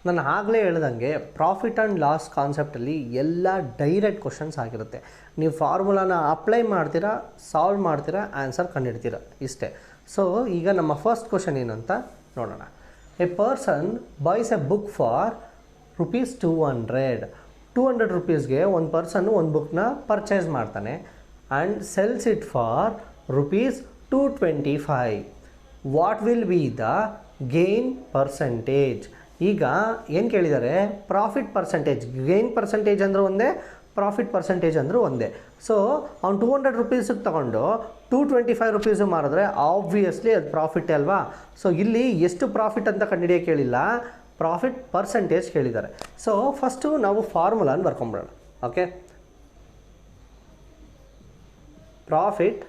ನಾನು ಆಗಲೇ ಹೇಳ್ದಂಗೆ ಪ್ರಾಫಿಟ್ ಆ್ಯಂಡ್ ಲಾಸ್ ಕಾನ್ಸೆಪ್ಟಲ್ಲಿ ಎಲ್ಲ ಡೈರೆಕ್ಟ್ ಕ್ವಶನ್ಸ್ ಆಗಿರುತ್ತೆ. ನೀವು ಫಾರ್ಮುಲಾನ ಅಪ್ಲೈ ಮಾಡ್ತೀರಾ, ಸಾಲ್ವ್ ಮಾಡ್ತೀರಾ, ಆನ್ಸರ್ ಕಂಡುಹಿಡ್ತೀರಾ, ಇಷ್ಟೇ. ಸೊ ಈಗ ನಮ್ಮ ಫಸ್ಟ್ ಕ್ವಶನ್ ಏನು ಅಂತ ನೋಡೋಣ. A person buys A book for ₹200 ರೂಪೀಸ್ಗೆ ಒಂದು ಪರ್ಸನ್ನು ಒಂದು ಬುಕ್ನ ಪರ್ಚೇಸ್ ಮಾಡ್ತಾನೆ and sells it for ₹225. What will be the gain percentage? ಈಗ ಏನು ಕೇಳಿದ್ದಾರೆ, ಪ್ರಾಫಿಟ್ ಪರ್ಸೆಂಟೇಜ್. ಗೇನ್ ಪರ್ಸೆಂಟೇಜ್ ಅಂದರೆ ಒಂದೇ, ಪ್ರಾಫಿಟ್ ಪರ್ಸೆಂಟೇಜ್ ಅಂದರೂ ಒಂದೇ. ಸೊ ಅವ್ನು ₹200 ತೊಗೊಂಡು ₹225 ಮಾರಿದ್ರೆ ಆಬ್ವಿಯಸ್ಲಿ ಅದು ಪ್ರಾಫಿಟ್ಟೇ ಅಲ್ವಾ. ಸೊ ಇಲ್ಲಿ ಎಷ್ಟು ಪ್ರಾಫಿಟ್ ಅಂತ ಕಂಡುಹಿಡಿಯೋಕೆ ಕೇಳಿಲ್ಲ, ಪ್ರಾಫಿಟ್ ಪರ್ಸೆಂಟೇಜ್ ಕೇಳಿದ್ದಾರೆ. ಸೊ ಫಸ್ಟು ನಾವು ಫಾರ್ಮುಲಾನ ಬರ್ಕೊಂಬಿಡೋಣ. ಓಕೆ, ಪ್ರಾಫಿಟ್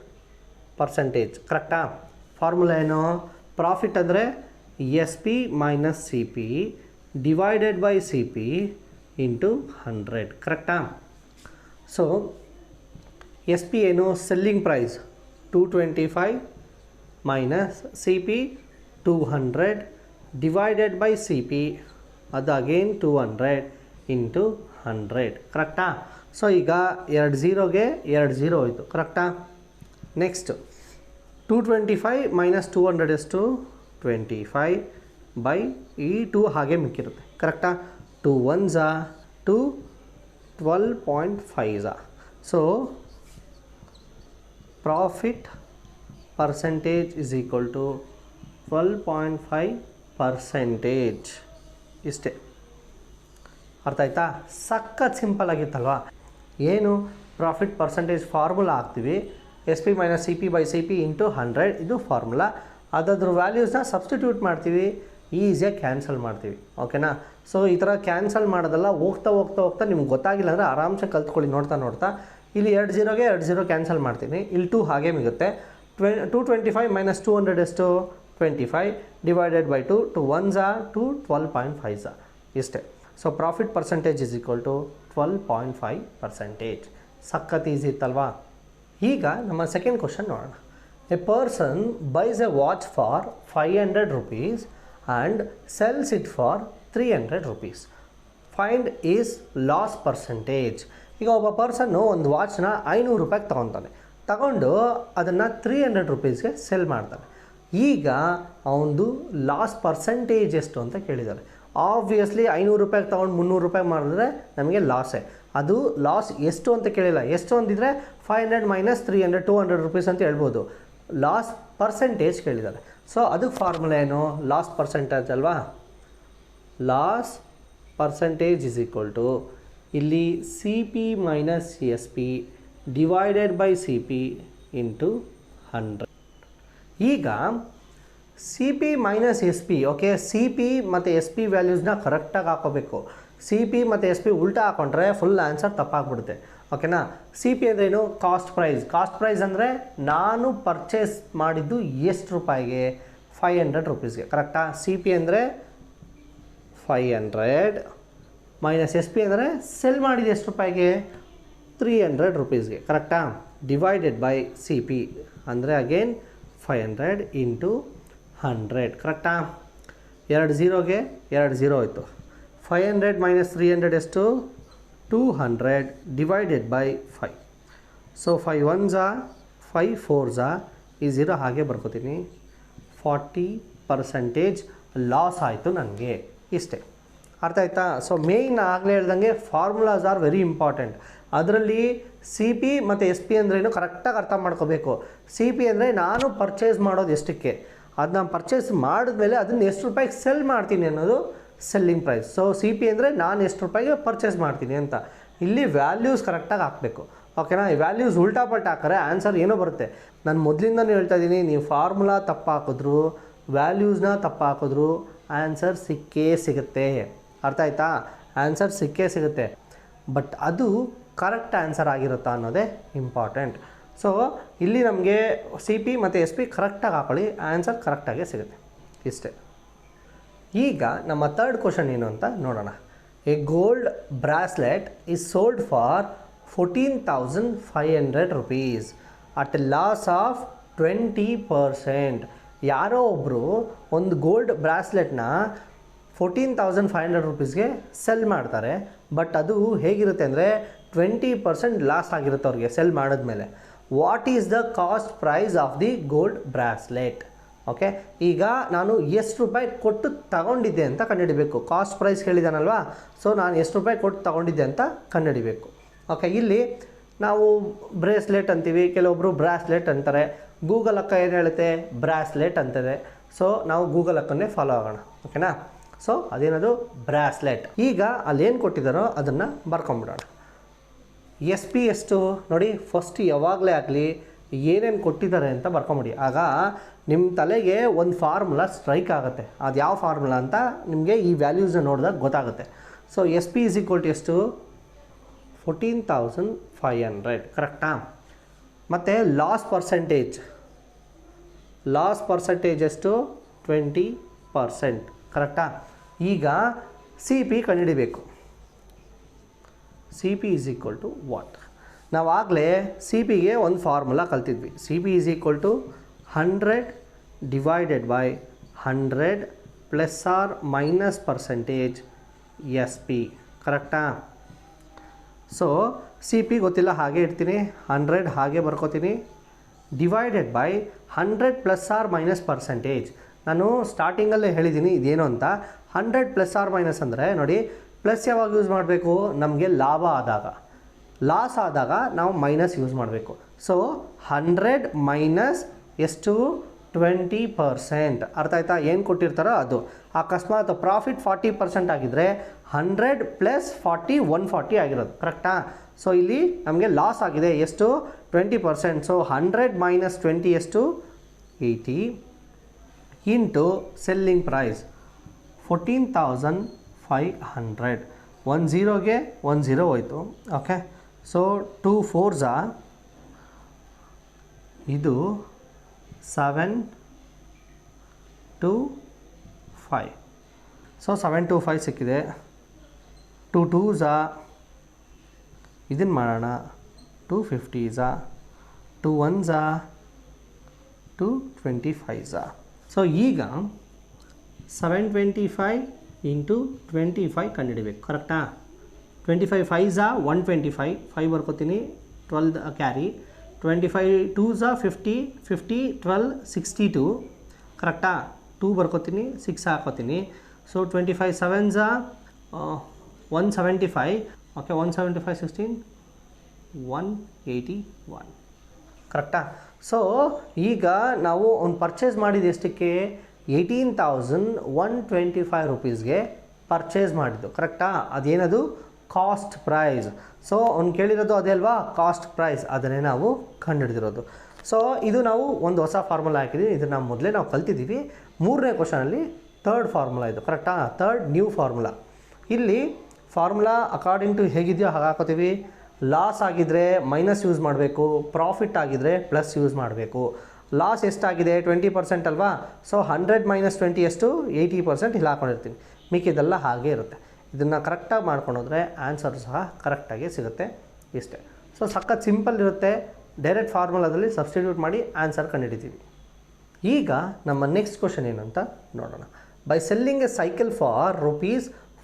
ಪರ್ಸೆಂಟೇಜ್ ಕರೆಕ್ಟಾ? ಫಾರ್ಮುಲಾ ಏನು? ಪ್ರಾಫಿಟ್ ಅಂದರೆ SP minus CP divided by CP into 100, ಕರೆಕ್ಟಾ? ಸೊ SP ಏನು? Selling price 225 minus CP 200 divided by CP, ಅದು ಅಗೇನ್ 200 ಇಂಟು 100, ಕರೆಕ್ಟಾ? ಸೊ ಈಗ 2 0ಗೆ 2 0 ಹೋಯಿತು, ಕರೆಕ್ಟಾ? ನೆಕ್ಸ್ಟು 225 ಮೈನಸ್ 200 ಎಷ್ಟು? 25 ಬೈ ಈ 2 ಹಾಗೆ ಮಿಕ್ಕಿರುತ್ತೆ, ಕರೆಕ್ಟಾ? 2 1s 2 12.5s. So profit percentage is equal to 12.5%. ಇಷ್ಟೇ, ಅರ್ಥ ಆಯ್ತಾ? ಸಖತ್ ಸಿಂಪಲ್ ಆಗಿತ್ತಲ್ವಾ? ಏನು ಪ್ರಾಫಿಟ್ ಪರ್ಸೆಂಟೇಜ್ ಫಾರ್ಮುಲಾ ಹಾಕ್ತೀವಿ, SP minus CP by CP into 100, ಇದು ಫಾರ್ಮುಲಾ. ಅದಾದ್ರ ವ್ಯಾಲ್ಯೂಸ್ನ ಸಬ್ಸ್ಟಿಟ್ಯೂಟ್ ಮಾಡ್ತೀವಿ, ಈಸಿಯಾಗಿ ಕ್ಯಾನ್ಸಲ್ ಮಾಡ್ತೀವಿ, ಓಕೆನಾ? ಸೊ ಈ ಥರ ಕ್ಯಾನ್ಸಲ್ ಮಾಡೋದಲ್ಲ, ಹೋಗ್ತಾ ಹೋಗ್ತಾ ಹೋಗ್ತಾ ನಿಮ್ಗೆ ಗೊತ್ತಾಗಿಲ್ಲ ಅಂದರೆ ಆರಾಮ್ಸೆ ಕಲ್ತ್ಕೊಳ್ಳಿ ನೋಡ್ತಾ ನೋಡ್ತಾ. ಇಲ್ಲಿ 2 0ಗೆ 2 0 ಕ್ಯಾನ್ಸಲ್ ಮಾಡ್ತೀನಿ, ಇಲ್ಲಿ 2 ಹಾಗೆ ಮಿಗುತ್ತೆ. 225 ಮೈನಸ್ 200 ಎಷ್ಟು? 25 ಡಿವೈಡೆಡ್ ಬೈ 2 2 1s 2 12.5s, ಇಷ್ಟೇ. So profit percentage is equal to 12.5%. ಸಖತ್ ಈಸಿ ಇತ್ತಲ್ವಾ? ಈಗ ನಮ್ಮ ಸೆಕೆಂಡ್ ಕ್ವಶನ್ ನೋಡೋಣ. A person buys a watch for ₹500 and sells it for ₹300. Find is loss percentage. ಈಗ ಒಬ್ಬ ಪರ್ಸನ್ನು ಒಂದು ವಾಚ್ನ ₹500 ತಗೊಂಡು ಅದನ್ನು ₹300ಗೆ ಸೆಲ್ ಮಾಡ್ತಾನೆ. ಈಗ ಅವನದು ಲಾಸ್ ಪರ್ಸೆಂಟೇಜ್ ಎಷ್ಟು ಅಂತ ಕೇಳಿದ್ದಾರೆ. ಆಬ್ವಿಯಸ್ಲಿ ₹500 ತೊಗೊಂಡು ₹300 ಮಾಡಿದ್ರೆ ನಮಗೆ ಲಾಸೇ. ಅದು ಲಾಸ್ ಎಷ್ಟು ಅಂತ ಕೇಳಿಲ್ಲ. ಎಷ್ಟು ಅಂದಿದ್ರೆ 500 ಮೈನಸ್ 300 ₹200 ಅಂತ ಹೇಳ್ಬೋದು. ಲಾಸ್ ಪರ್ಸೆಂಟೇಜ್ ಕೇಳಿದ್ದಾರೆ. ಸೊ ಅದಕ್ಕೆ ಫಾರ್ಮುಲಾ ಏನು? ಲಾಸ್ ಪರ್ಸೆಂಟೇಜ್ ಅಲ್ವಾ? Loss percentage is equal to ಇಲ್ಲಿ CP minus SP divided by CP into 100. ಈಗ CP minus SP, okay, CP ಮತ್ತು SP ವ್ಯಾಲ್ಯೂಸ್ನ ಕರೆಕ್ಟಾಗಿ ಹಾಕೋಬೇಕು. CP ಮತ್ತು SP ಉಲ್ಟಾ ಹಾಕೊಂಡ್ರೆ ಫುಲ್ ಆನ್ಸರ್ ತಪ್ಪಾಗ್ಬಿಡುತ್ತೆ, ಓಕೆನಾ? CP ಅಂದರೆ ಏನು? Cost price. ಕಾಸ್ಟ್ ಪ್ರೈಸ್ ಅಂದರೆ ನಾನು ಪರ್ಚೇಸ್ ಮಾಡಿದ್ದು ಎಷ್ಟು ರೂಪಾಯಿಗೆ? ₹500, ಕರೆಕ್ಟಾ? CP ಅಂದರೆ 500 ಮೈನಸ್ SP ಅಂದರೆ ಸೆಲ್ ಮಾಡಿದ್ದು ಎಷ್ಟು ರೂಪಾಯಿಗೆ? ₹300, ಕರೆಕ್ಟಾ? ಡಿವೈಡೆಡ್ ಬೈ CP ಅಂದರೆ ಅಗೇನ್ 500 ಇಂಟು 100, ಕರೆಕ್ಟಾ? 2 0ಗೆ 2 0 ಹೋಯಿತು. 500 ಮೈನಸ್ 300 ಎಷ್ಟು? 200 divided by 5. So 5 1s 5 4s ಈ 0 ಹಾಗೆ ಬರ್ಕೋತೀನಿ. 40% ಲಾಸ್ ಆಯಿತು ನನಗೆ, ಇಷ್ಟೇ. ಅರ್ಥ ಆಯ್ತಾ? ಸೊ ಮೇಯ್ನ್ ಆಗಲೇ ಹೇಳ್ದಂಗೆ ಫಾರ್ಮುಲಾಸ್ ಆರ್ ವೆರಿ ಇಂಪಾರ್ಟೆಂಟ್. ಅದರಲ್ಲಿ CP ಮತ್ತು SP ಅಂದ್ರೇನು ಕರೆಕ್ಟಾಗಿ ಅರ್ಥ ಮಾಡ್ಕೋಬೇಕು. CP ಅಂದರೆ ನಾನು ಪರ್ಚೇಸ್ ಮಾಡೋದು ಎಷ್ಟಕ್ಕೆ, ಅದನ್ನ ಪರ್ಚೇಸ್ ಮಾಡಿದ್ಮೇಲೆ ಅದನ್ನು ಎಷ್ಟು ರೂಪಾಯಿಗೆ ಸೆಲ್ ಮಾಡ್ತೀನಿ ಅನ್ನೋದು ಸೆಲ್ಲಿಂಗ್ ಪ್ರೈಸ್. ಸೊ CP ಅಂದರೆ ನಾನು ಎಷ್ಟು ರೂಪಾಯಿಗೆ ಪರ್ಚೇಸ್ ಮಾಡ್ತೀನಿ ಅಂತ. ಇಲ್ಲಿ ವ್ಯಾಲ್ಯೂಸ್ ಕರೆಕ್ಟಾಗಿ ಹಾಕಬೇಕು, ಓಕೆನಾ? ಈ ವ್ಯಾಲ್ಯೂಸ್ ಉಲ್ಟಾ ಪಲ್ಟಾ ಹಾಕಿದ್ರೆ ಆನ್ಸರ್ ಏನೋ ಬರುತ್ತೆ. ನಾನು ಮೊದಲಿಂದನೂ ಹೇಳ್ತಾ ಇದ್ದೀನಿ, ನೀವು ಫಾರ್ಮುಲಾ ತಪ್ಪು ಹಾಕಿದ್ರು, ವ್ಯಾಲ್ಯೂಸ್ನ ತಪ್ಪು ಹಾಕಿದ್ರು ಆನ್ಸರ್ ಸಿಕ್ಕೇ ಸಿಗುತ್ತೆ. ಅರ್ಥ ಆಯ್ತಾ? ಆನ್ಸರ್ ಸಿಕ್ಕೇ ಸಿಗುತ್ತೆ. ಬಟ್ ಅದು ಕರೆಕ್ಟ್ ಆನ್ಸರ್ ಆಗಿರುತ್ತಾ ಅನ್ನೋದೇ ಇಂಪಾರ್ಟೆಂಟ್. ಸೊ ಇಲ್ಲಿ ನಮಗೆ CP ಮತ್ತು SP ಕರೆಕ್ಟಾಗಿ ಹಾಕೊಳ್ಳಿ, ಆನ್ಸರ್ ಕರೆಕ್ಟಾಗೇ ಸಿಗುತ್ತೆ, ಇಷ್ಟೇ. ಈಗ ನಮ್ಮ ಥರ್ಡ್ ಕ್ವಶನ್ ಏನು ಅಂತ ನೋಡೋಣ. A gold bracelet is sold for ₹14,500 at loss of 20%. ಯಾರೋ ಒಬ್ಬರು ಒಂದು ಗೋಲ್ಡ್ ಬ್ರಾಸ್ಲೆಟ್ನ 14,500 ರುಪೀಸ್ಗೆ ಸೆಲ್ ಮಾಡ್ತಾರೆ. ಬಟ್ ಅದು ಹೇಗಿರುತ್ತೆ ಅಂದರೆ 20% ಲಾಸ್ ಆಗಿರುತ್ತೆ ಅವ್ರಿಗೆ ಸೆಲ್ ಮಾಡಿದ್ಮೇಲೆ. What is the cost price of the gold bracelet? Okay, ಈಗ ನಾನು ಎಷ್ಟು ರೂಪಾಯಿ ಕೊಟ್ಟು ತಗೊಂಡಿದ್ದೆ ಅಂತ ಕಂಡುಹಿಡಿಬೇಕು. ಕಾಸ್ಟ್ ಪ್ರೈಸ್ ಹೇಳಿದಾನಲ್ವಾ, ಸೊ ನಾನು ಎಷ್ಟು ರೂಪಾಯಿ ಕೊಟ್ಟು ತಗೊಂಡಿದ್ದೆ ಅಂತ ಕಂಡುಹಿಡಿಬೇಕು. ಓಕೆ, ಇಲ್ಲಿ ನಾವು ಬ್ರೇಸ್ಲೆಟ್ ಅಂತೀವಿ, ಕೆಲವೊಬ್ಬರು ಬ್ರಾಸ್ಲೆಟ್ ಅಂತಾರೆ. ಗೂಗಲ್ ಅಕ್ಕ ಏನು ಹೇಳುತ್ತೆ? ಬ್ರಾಸ್ಲೆಟ್ ಅಂತದೆ. ಸೊ ನಾವು ಗೂಗಲ್ ಅಕ್ಕನ್ನೇ ಫಾಲೋ ಆಗೋಣ. ಓಕೆನಾ? ಸೊ ಅದೇನದು? ಬ್ರಾಸ್ಲೆಟ್. ಈಗ ಅಲ್ಲಿ ಏನು ಕೊಟ್ಟಿದ್ದಾರೋ ಅದನ್ನು ಬರ್ಕೊಂಬಿಡೋಣ. ಎಸ್ ಪಿ ಎಷ್ಟು ನೋಡಿ, ಫಸ್ಟ್ ಯಾವಾಗಲೇ ಆಗಲಿ ಏನೇನು ಕೊಟ್ಟಿದ್ದಾರೆ ಅಂತ ಬರ್ಕೊಂಬಿಡಿ. ಆಗ ನಿಮ್ಮ ತಲೆಗೆ ಒಂದು ಫಾರ್ಮುಲಾ ಸ್ಟ್ರೈಕ್ ಆಗುತ್ತೆ. ಅದು ಯಾವ ಫಾರ್ಮುಲಾ ಅಂತ ನಿಮಗೆ ಈ ವ್ಯಾಲ್ಯೂಸ್ನ ನೋಡಿದಾಗ ಗೊತ್ತಾಗುತ್ತೆ. So S P is equal to ಎಷ್ಟು? 14,500. ಕರೆಕ್ಟಾ? ಮತ್ತು ಲಾಸ್ ಪರ್ಸೆಂಟೇಜ್ ಎಷ್ಟು? 20%. ಕರೆಕ್ಟಾ? ಈಗ ಸಿ ಪಿ ಕಂಡುಹಿಡಿಬೇಕು. C P is equal to what? ನಾವಾಗಲೇ ಸಿ ಪಿಗೆ ಒಂದು ಫಾರ್ಮುಲಾ ಕಲ್ತಿದ್ವಿ. C P is equal to 100 divided by 100 plus R minus percentage S P. ಕರೆಕ್ಟಾ? ಸೊ ಸಿ ಪಿ ಗೊತ್ತಿಲ್ಲ, ಹಾಗೆ ಇಡ್ತೀನಿ. 100 ಹಾಗೆ ಬರ್ಕೋತೀನಿ, divided by 100 plus R minus percentage. ನಾನು ಸ್ಟಾರ್ಟಿಂಗಲ್ಲೇ ಹೇಳಿದ್ದೀನಿ ಇದೇನು ಅಂತ. 100 ಪ್ಲಸ್ ಆರ್ ಮೈನಸ್ ಅಂದರೆ ನೋಡಿ, ಪ್ಲಸ್ ಯಾವಾಗ ಯೂಸ್ ಮಾಡಬೇಕು? ನಮಗೆ ಲಾಭ ಆದಾಗ. ಲಾಸ್ ಆದಾಗ ನಾವು ಮೈನಸ್ ಯೂಸ್ ಮಾಡಬೇಕು. ಸೊ 100 ಮೈನಸ್ ಎಷ್ಟು? 20%. ಅರ್ಥ ಆಯ್ತಾ? ಏನು ಕೊಟ್ಟಿರ್ತಾರೋ ಅದು. ಅಕಸ್ಮಾತ್ ಪ್ರಾಫಿಟ್ 40% ಆಗಿದ್ದರೆ 100 ಪ್ಲಸ್ 40 140 ಆಗಿರೋದು. ಕರೆಕ್ಟಾ? ಸೊ ಇಲ್ಲಿ ನಮಗೆ ಲಾಸ್ ಆಗಿದೆ ಎಷ್ಟು? 20%. ಸೊ 100 ಮೈನಸ್ 20 ಎಷ್ಟು? 80 ಇಂಟು ಸೆಲ್ಲಿಂಗ್ ಪ್ರೈಸ್ 14,500. 10ಗೆ 10 ಹೋಯಿತು. ಓಕೆ, ಸೊ 2 4s ಇದು 725. ಸೊ 725 ಸಿಕ್ಕಿದೆ. 2 2s ಇದನ್ನು ಮಾಡೋಣ, 250s, 2 1s, 225s. ಸೊ ಈಗ 725 ಇಂಟು 25 ಕಂಡುಹಿಡಿಬೇಕು. ಕರೆಕ್ಟಾ? 25 5s 125, 5 ಬರ್ಕೋತೀನಿ, 12 ಕ್ಯಾರಿ. 25 2s 50, 50 12 62. ಕರೆಕ್ಟಾ? 2 ಬರ್ಕೋತೀನಿ, 6 ಹಾಕೋತೀನಿ. So 25 7s 175. ಓಕೆ, 175 16 181. ಕರೆಕ್ಟಾ? ಸೊ ಈಗ ನಾವು ಒಂದು ಪರ್ಚೇಸ್ ಮಾಡಿದ್ದು ಎಷ್ಟಕ್ಕೆ? 18,125 ರುಪೀಸ್ಗೆ ಪರ್ಚೇಸ್ ಮಾಡಿದ್ದು. ಕರೆಕ್ಟಾ? ಅದೇನದು? Cost price. ಸೊ ಅವ್ನು ಕೇಳಿರೋದು ಅದೇ ಅಲ್ವಾ? Cost price. ಅದನ್ನೇ ನಾವು ಕಂಡುಹಿಡಿದಿರೋದು. ಸೊ ಇದು ನಾವು ಒಂದು ಹೊಸ ಫಾರ್ಮುಲಾ ಹಾಕಿದ್ದೀವಿ. ಇದನ್ನು ಮೊದಲೇ ನಾವು ಕಲ್ತಿದ್ದೀವಿ. 3ನೇ ಕ್ವಶನಲ್ಲಿ ಥರ್ಡ್ ಫಾರ್ಮುಲಾ ಇದು. ಕರೆಕ್ಟಾ? Third new formula. ಇಲ್ಲಿ ಫಾರ್ಮುಲಾ ಅಕಾರ್ಡಿಂಗ್ ಟು ಹೇಗಿದೆಯೋ ಹಾಗೆ ಹಾಕೋತೀವಿ. ಲಾಸ್ ಆಗಿದ್ದರೆ ಮೈನಸ್ ಯೂಸ್ ಮಾಡಬೇಕು, ಪ್ರಾಫಿಟ್ ಆಗಿದ್ದರೆ ಪ್ಲಸ್ ಯೂಸ್ ಮಾಡಬೇಕು. ಲಾಸ್ ಎಷ್ಟಾಗಿದೆ? 20% ಅಲ್ವಾ? ಸೊ 100 ಮೈನಸ್ 20 ಎಷ್ಟು? 80%. ಇಲ್ಲಿ ಹಾಕೊಂಡಿರ್ತೀನಿ. ಮಿಕ್ಕಿದೆಲ್ಲ ಹಾಗೆ ಇರುತ್ತೆ. ಇದನ್ನು ಕರೆಕ್ಟಾಗಿ ಮಾಡ್ಕೊಂಡೋದ್ರೆ ಆನ್ಸರ್ ಸಹ ಕರೆಕ್ಟಾಗಿ ಸಿಗುತ್ತೆ. ಇಷ್ಟೇ. ಸೊ ಸಖತ್ ಸಿಂಪಲ್ ಇರುತ್ತೆ. ಡೈರೆಕ್ಟ್ ಫಾರ್ಮುಲಾದಲ್ಲಿ ಸಬ್ಸ್ಟಿಟ್ಯೂಟ್ ಮಾಡಿ ಆನ್ಸರ್ ಕಂಡುಹಿಡಿತೀವಿ. ಈಗ ನಮ್ಮ ನೆಕ್ಸ್ಟ್ ಕ್ವಶನ್ ಏನಂತ ನೋಡೋಣ. By selling A cycle for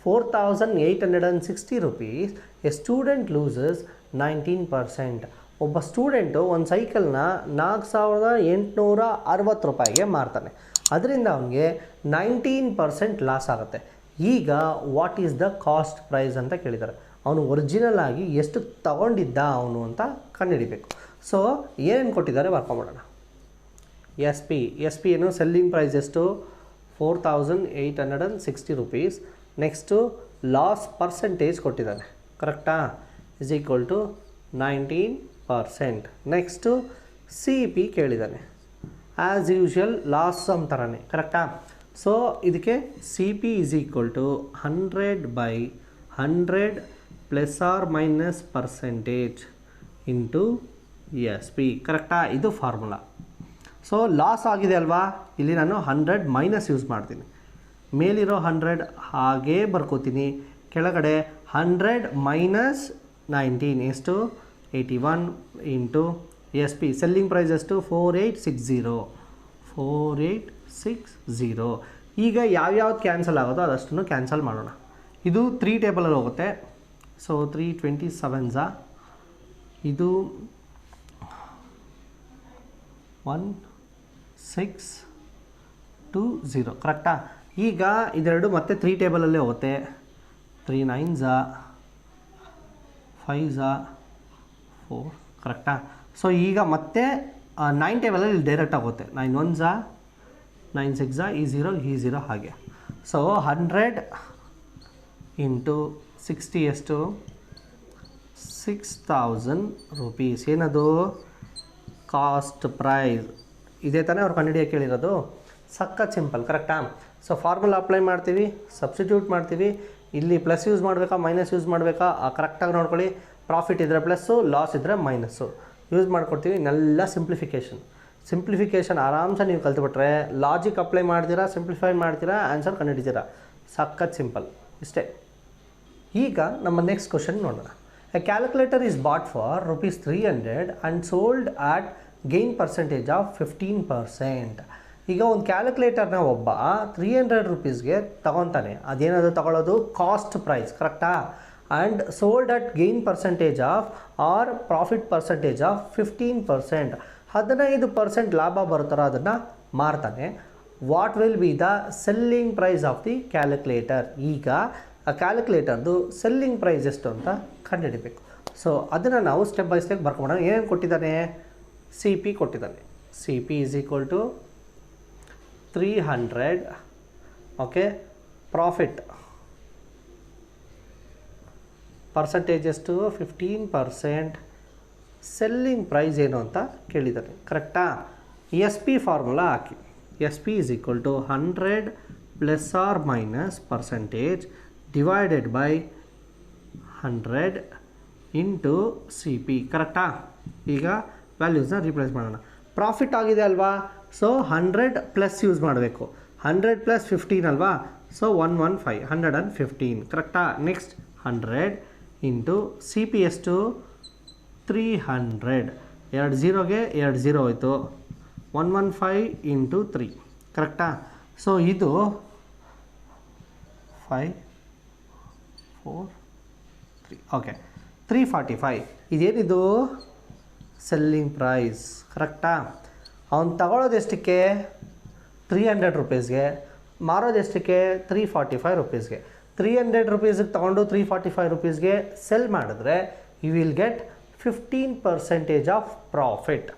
₹4,860 rupees, A student loses 19%. ಒಬ್ಬ ಸ್ಟೂಡೆಂಟು ಒಂದು ಸೈಕಲ್ನ 4,860 ರೂಪಾಯಿಗೆ ಮಾರ್ತಾನೆ. ಅದರಿಂದ ಅವನಿಗೆ 19% ಲಾಸ್ ಆಗುತ್ತೆ. ಈಗ what is the cost price ಅಂತ ಕೇಳಿದ್ದಾರೆ. ಅವನು ಒರಿಜಿನಲ್ ಆಗಿ ಎಷ್ಟು ತಗೊಂಡಿದ್ದ ಅವನು ಅಂತ ಕಂಡುಹಿಡಿಬೇಕು. ಸೊ ಏನೇನು ಕೊಟ್ಟಿದ್ದಾರೆ ಬರ್ಕೊಂಬಿಡೋಣ. ಎಸ್ ಪಿ ಏನು? ಸೆಲ್ಲಿಂಗ್ ಪ್ರೈಸ್ ಎಷ್ಟು? 4,860 rupees. ನೆಕ್ಸ್ಟು ಲಾಸ್ ಪರ್ಸೆಂಟೇಜ್ ಕೊಟ್ಟಿದ್ದಾನೆ. ಕರೆಕ್ಟಾ? Is equal to 19%. Next C P ಕೇಳಿದ್ದಾನೆ. ಆ್ಯಸ್ ಯೂಶ್ವಲ್ ಲಾಸ್ ಅಂತಾನೆ. ಕರೆಕ್ಟಾ? ಸೊ ಇದಕ್ಕೆ C P is equal to 100 by 100 plus R minus percentage into S P. ಕರೆಕ್ಟಾ? ಇದು ಫಾರ್ಮುಲಾ. ಸೊ ಲಾಸ್ ಆಗಿದೆ ಅಲ್ವಾ? ಇಲ್ಲಿ ನಾನು 100 ಮೈನಸ್ ಯೂಸ್ ಮಾಡ್ತೀನಿ. ಮೇಲಿರೋ 100 ಹಾಗೇ ಬರ್ಕೋತೀನಿ. ಕೆಳಗಡೆ 100 ಮೈನಸ್ 19 ಎಷ್ಟು? 81 into S P. Selling price ಎಷ್ಟು? 4860. ಈಗ ಯಾವ್ಯಾವ್ದು ಕ್ಯಾನ್ಸಲ್ ಆಗೋದೋ ಅದಷ್ಟನ್ನು ಕ್ಯಾನ್ಸಲ್ ಮಾಡೋಣ. ಇದು 3 ಟೇಬಲಲ್ಲಿ ಹೋಗುತ್ತೆ. ಸೊ 327 ಇದು 1620 ಕರೆಕ್ಟಾ. ಈಗ ಇದೆರಡು ಮತ್ತೆ 3 ಟೇಬಲಲ್ಲೇ ಹೋಗುತ್ತೆ. 3 9s 5s 4 ಕರೆಕ್ಟಾ. ಸೊ ಈಗ ಮತ್ತೆ 9 ಟೇಬಲಲ್ಲಿ ಡೈರೆಕ್ಟ್ ಆಗುತ್ತೆ. 9 1s 9 6 ಈ 0 ಹಾಗೆ. ಸೊ 100 ಇಂಟು 60 ಎಷ್ಟು 6000 ರೂಪೀಸ್. ಏನದು ಕಾಸ್ಟ್ ಪ್ರೈಸ್. ಇದೇ ತಾನೇ ಅವ್ರು ಕಂಡುಹಿಡಿಯೋಕೆ ಕೇಳಿರೋದು. ಸಖತ್ ಸಿಂಪಲ್ ಕರೆಕ್ಟಾ. ಸೊ ಫಾರ್ಮುಲಾ ಅಪ್ಲೈ ಮಾಡ್ತೀವಿ, ಸಬ್ಸ್ಟಿಟ್ಯೂಟ್ ಮಾಡ್ತೀವಿ. ಇಲ್ಲಿ ಪ್ಲಸ್ ಯೂಸ್ ಮಾಡಬೇಕಾ ಮೈನಸ್ ಯೂಸ್ ಮಾಡಬೇಕಾ ಕರೆಕ್ಟಾಗಿ ನೋಡ್ಕೊಳ್ಳಿ. ಪ್ರಾಫಿಟ್ ಇದ್ದರೆ ಪ್ಲಸ್ಸು, ಲಾಸ್ ಇದ್ದರೆ ಮೈನಸ್ಸು ಯೂಸ್ ಮಾಡ್ಕೊಡ್ತೀವಿ. ಇನ್ನೆಲ್ಲ ಸಿಂಪ್ಲಿಫಿಕೇಷನ್ ಆರಾಮ್ಸೆ ನೀವು ಕಲ್ತ್ಬಿಟ್ರೆ ಲಾಜಿಕ್ ಅಪ್ಲೈ ಮಾಡ್ತೀರಾ, ಸಿಂಪ್ಲಿಫೈ ಮಾಡ್ತೀರಾ, ಆನ್ಸರ್ ಕಂಡುಹಿಡಿತೀರಾ. ಸಖತ್ ಸಿಂಪಲ್ ಇಷ್ಟೇ. ಈಗ ನಮ್ಮ ನೆಕ್ಸ್ಟ್ ಕ್ವಶನ್ ನೋಡೋಣ. A calculator is bought for ₹300 and sold at gain percentage of 15%. ಈಗ ಒಂದು ಕ್ಯಾಲ್ಕುಲೇಟರ್ನ ಒಬ್ಬ 300 ರೂಪೀಸ್ಗೆ ತಗೊತಾನೆ. ಅದೇನಾದರೂ ತಗೊಳ್ಳೋದು ಕಾಸ್ಟ್ ಪ್ರೈಸ್ ಕರೆಕ್ಟಾ. And sold at gain percentage of or profit percentage of 15%. 15% ಲಾಭ ಬರುತ್ತಾರೋ ಅದನ್ನು ಮಾರ್ತಾನೆ. What will be the selling price of the calculator. ಈಗ ಆ ಕ್ಯಾಲ್ಕುಲೇಟರ್ದು ಸೆಲ್ಲಿಂಗ್ ಪ್ರೈಸ್ ಎಷ್ಟು ಅಂತ ಕಂಡುಹಿಡಿಬೇಕು. ಸೊ ಅದನ್ನು ನಾವು ಸ್ಟೆಪ್ ಬೈ ಸ್ಟೆಪ್ ಬರ್ಕೊಂಬೋಣ. ಏನೇನು ಕೊಟ್ಟಿದ್ದಾನೆ, ಸಿ ಪಿ ಕೊಟ್ಟಿದ್ದಾನೆ. C P is equal to 300 okay. Profit percentage ಎಷ್ಟು 15%. ಸೆಲ್ಲಿಂಗ್ ಪ್ರೈಸ್ ಏನು ಅಂತ ಕೇಳಿದ್ದಾರೆ ಕರೆಕ್ಟಾ. ಎಸ್ ಪಿ ಫಾರ್ಮುಲಾ ಹಾಕಿ. S P is equal to 100 plus R minus percentage divided by 100 into C P ಕರೆಕ್ಟಾ. ಈಗ ವ್ಯಾಲ್ಯೂಸ್ನ ರೀಪ್ಲೇಸ್ ಮಾಡೋಣ. ಪ್ರಾಫಿಟ್ ಆಗಿದೆ ಅಲ್ವಾ, ಸೊ 100 ಪ್ಲಸ್ ಯೂಸ್ ಮಾಡಬೇಕು. 100 ಪ್ಲಸ್ 15 ಅಲ್ವಾ, ಸೊ 115 115 ಕರೆಕ್ಟಾ. ನೆಕ್ಸ್ಟ್ 100 ಇಂಟು ಸಿ ಪಿ ಎಷ್ಟು 300. 2 0ಗೆ 2 0 ಹೋಯಿತು. 115 ಇಂಟು 3 ಕರೆಕ್ಟಾ. ಸೊ ಇದು 5 4 3 ಓಕೆ 345. ಇದೇನಿದು ಸೆಲ್ಲಿಂಗ್ ಪ್ರೈಸ್ ಕರೆಕ್ಟಾ. ಅವನು ತಗೊಳ್ಳೋದೆಷ್ಟಕ್ಕೆ 300 ರೂಪೀಸ್ಗೆ, ಮಾರೋದೆಷ್ಟಕ್ಕೆ 345 ರೂಪೀಸ್ಗೆ. 300 ರೂಪೀಸಿಗೆ ತೊಗೊಂಡು 345 ರೂಪೀಸ್ಗೆ ಸೆಲ್ ಮಾಡಿದ್ರೆ you will get 15% of profit.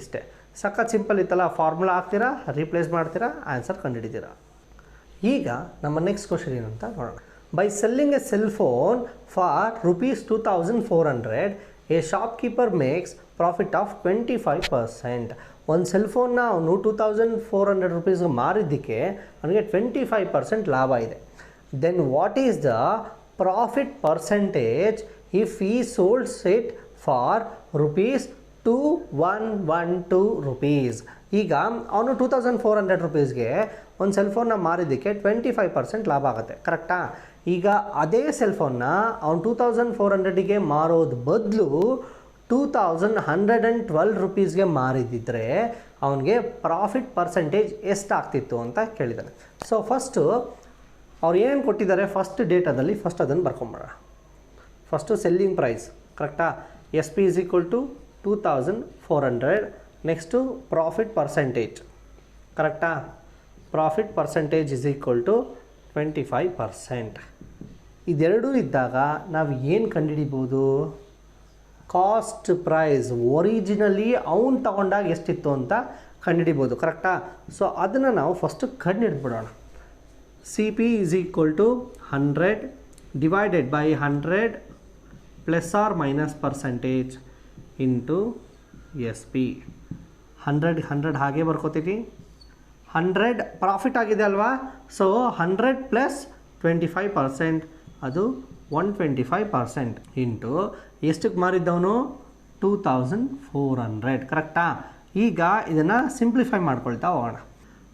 ಇಷ್ಟೇ. ಸಖತ್ ಸಿಂಪಲ್ ಇತ್ತಲ್ಲ. ಫಾರ್ಮುಲಾ ಹಾಕ್ತೀರಾ, ರೀಪ್ಲೇಸ್ ಮಾಡ್ತೀರಾ, ಆನ್ಸರ್ ಕಂಡುಹಿಡಿತೀರಾ. ಈಗ ನಮ್ಮ ನೆಕ್ಸ್ಟ್ ಕ್ವಶನ್ ಏನು ಅಂತ ನೋಡೋಣ. By selling A cell phone for ₹2400 A shopkeeper makes profit of 25%. ಒಂದು ಸೆಲ್ ಫೋನ್ನ ಅವನು 2400 ರೂಪೀಸ್ಗೆ ಮಾರಿದ್ದಕ್ಕೆ ಅವನಿಗೆ 25% ಲಾಭ ಇದೆ. Then what is the profit percentage if he solds it for ₹2112 rupees. ಈಗ ಅವನು 2400 ರೂಪೀಸ್ಗೆ ಒಂದು ಸೆಲ್ ಫೋನ್ನ ಮಾರಿದ್ದಕ್ಕೆ 25% ಲಾಭ ಆಗುತ್ತೆ ಕರೆಕ್ಟಾ. ಈಗ ಅದೇ ಸೆಲ್ ಫೋನ್ನ ಅವನು 2400ಗೆ ಮಾರೋದು ಬದಲು 2112 ರೂಪೀಸ್ಗೆ ಮಾರಿದ್ದಿದ್ರೆ ಅವನಿಗೆ ಪ್ರಾಫಿಟ್ ಪರ್ಸೆಂಟೇಜ್ ಎಷ್ಟಾಗ್ತಿತ್ತು ಅಂತ ಕೇಳಿದ್ದಾನೆ. ಸೊ ಫಸ್ಟು ಅವ್ರು ಏನು ಕೊಟ್ಟಿದ್ದಾರೆ ಫಸ್ಟ್ ಡೇಟಾದಲ್ಲಿ ಫಸ್ಟ್ ಅದನ್ನು ಬರ್ಕೊಂಬಿಡೋಣ. ಫಸ್ಟು ಸೆಲ್ಲಿಂಗ್ ಪ್ರೈಸ್ ಕರೆಕ್ಟಾ. S P is equal to 2400. Next profit percentage ಕರೆಕ್ಟಾ. Profit percentage is equal to 25%. ಇದೆರಡೂ ಇದ್ದಾಗ ನಾವು ಏನು ಕಂಡುಹಿಡಿಬೋದು, ಕಾಸ್ಟ್ ಪ್ರೈಸ್ ಒರಿಜಿನಲಿ ಅವ್ನು ತಗೊಂಡಾಗ ಎಷ್ಟಿತ್ತು ಅಂತ ಕಂಡುಹಿಡಿಬೋದು ಕರೆಕ್ಟಾ. ಸೊ ಅದನ್ನು ನಾವು ಫಸ್ಟು ಕಂಡುಹಿಡಿದ್ಬಿಡೋಣ. C P is equal to 100 divided by 100 plus R minus percentage into S P. 100 ಹಾಗೆ ಬರ್ಕೋತೀವಿ. 100 ಪ್ರಾಫಿಟ್ ಆಗಿದೆ ಅಲ್ವಾ, ಸೊ 100 ಪ್ಲಸ್ 25% ಅದು 125% ಇಂಟು ಎಷ್ಟಕ್ಕೆ ಮಾರಿದ್ದವನು 2400 ಕರೆಕ್ಟಾ. ಈಗ ಇದನ್ನು ಸಿಂಪ್ಲಿಫೈ ಮಾಡ್ಕೊಳ್ತಾ ಹೋಗೋಣ.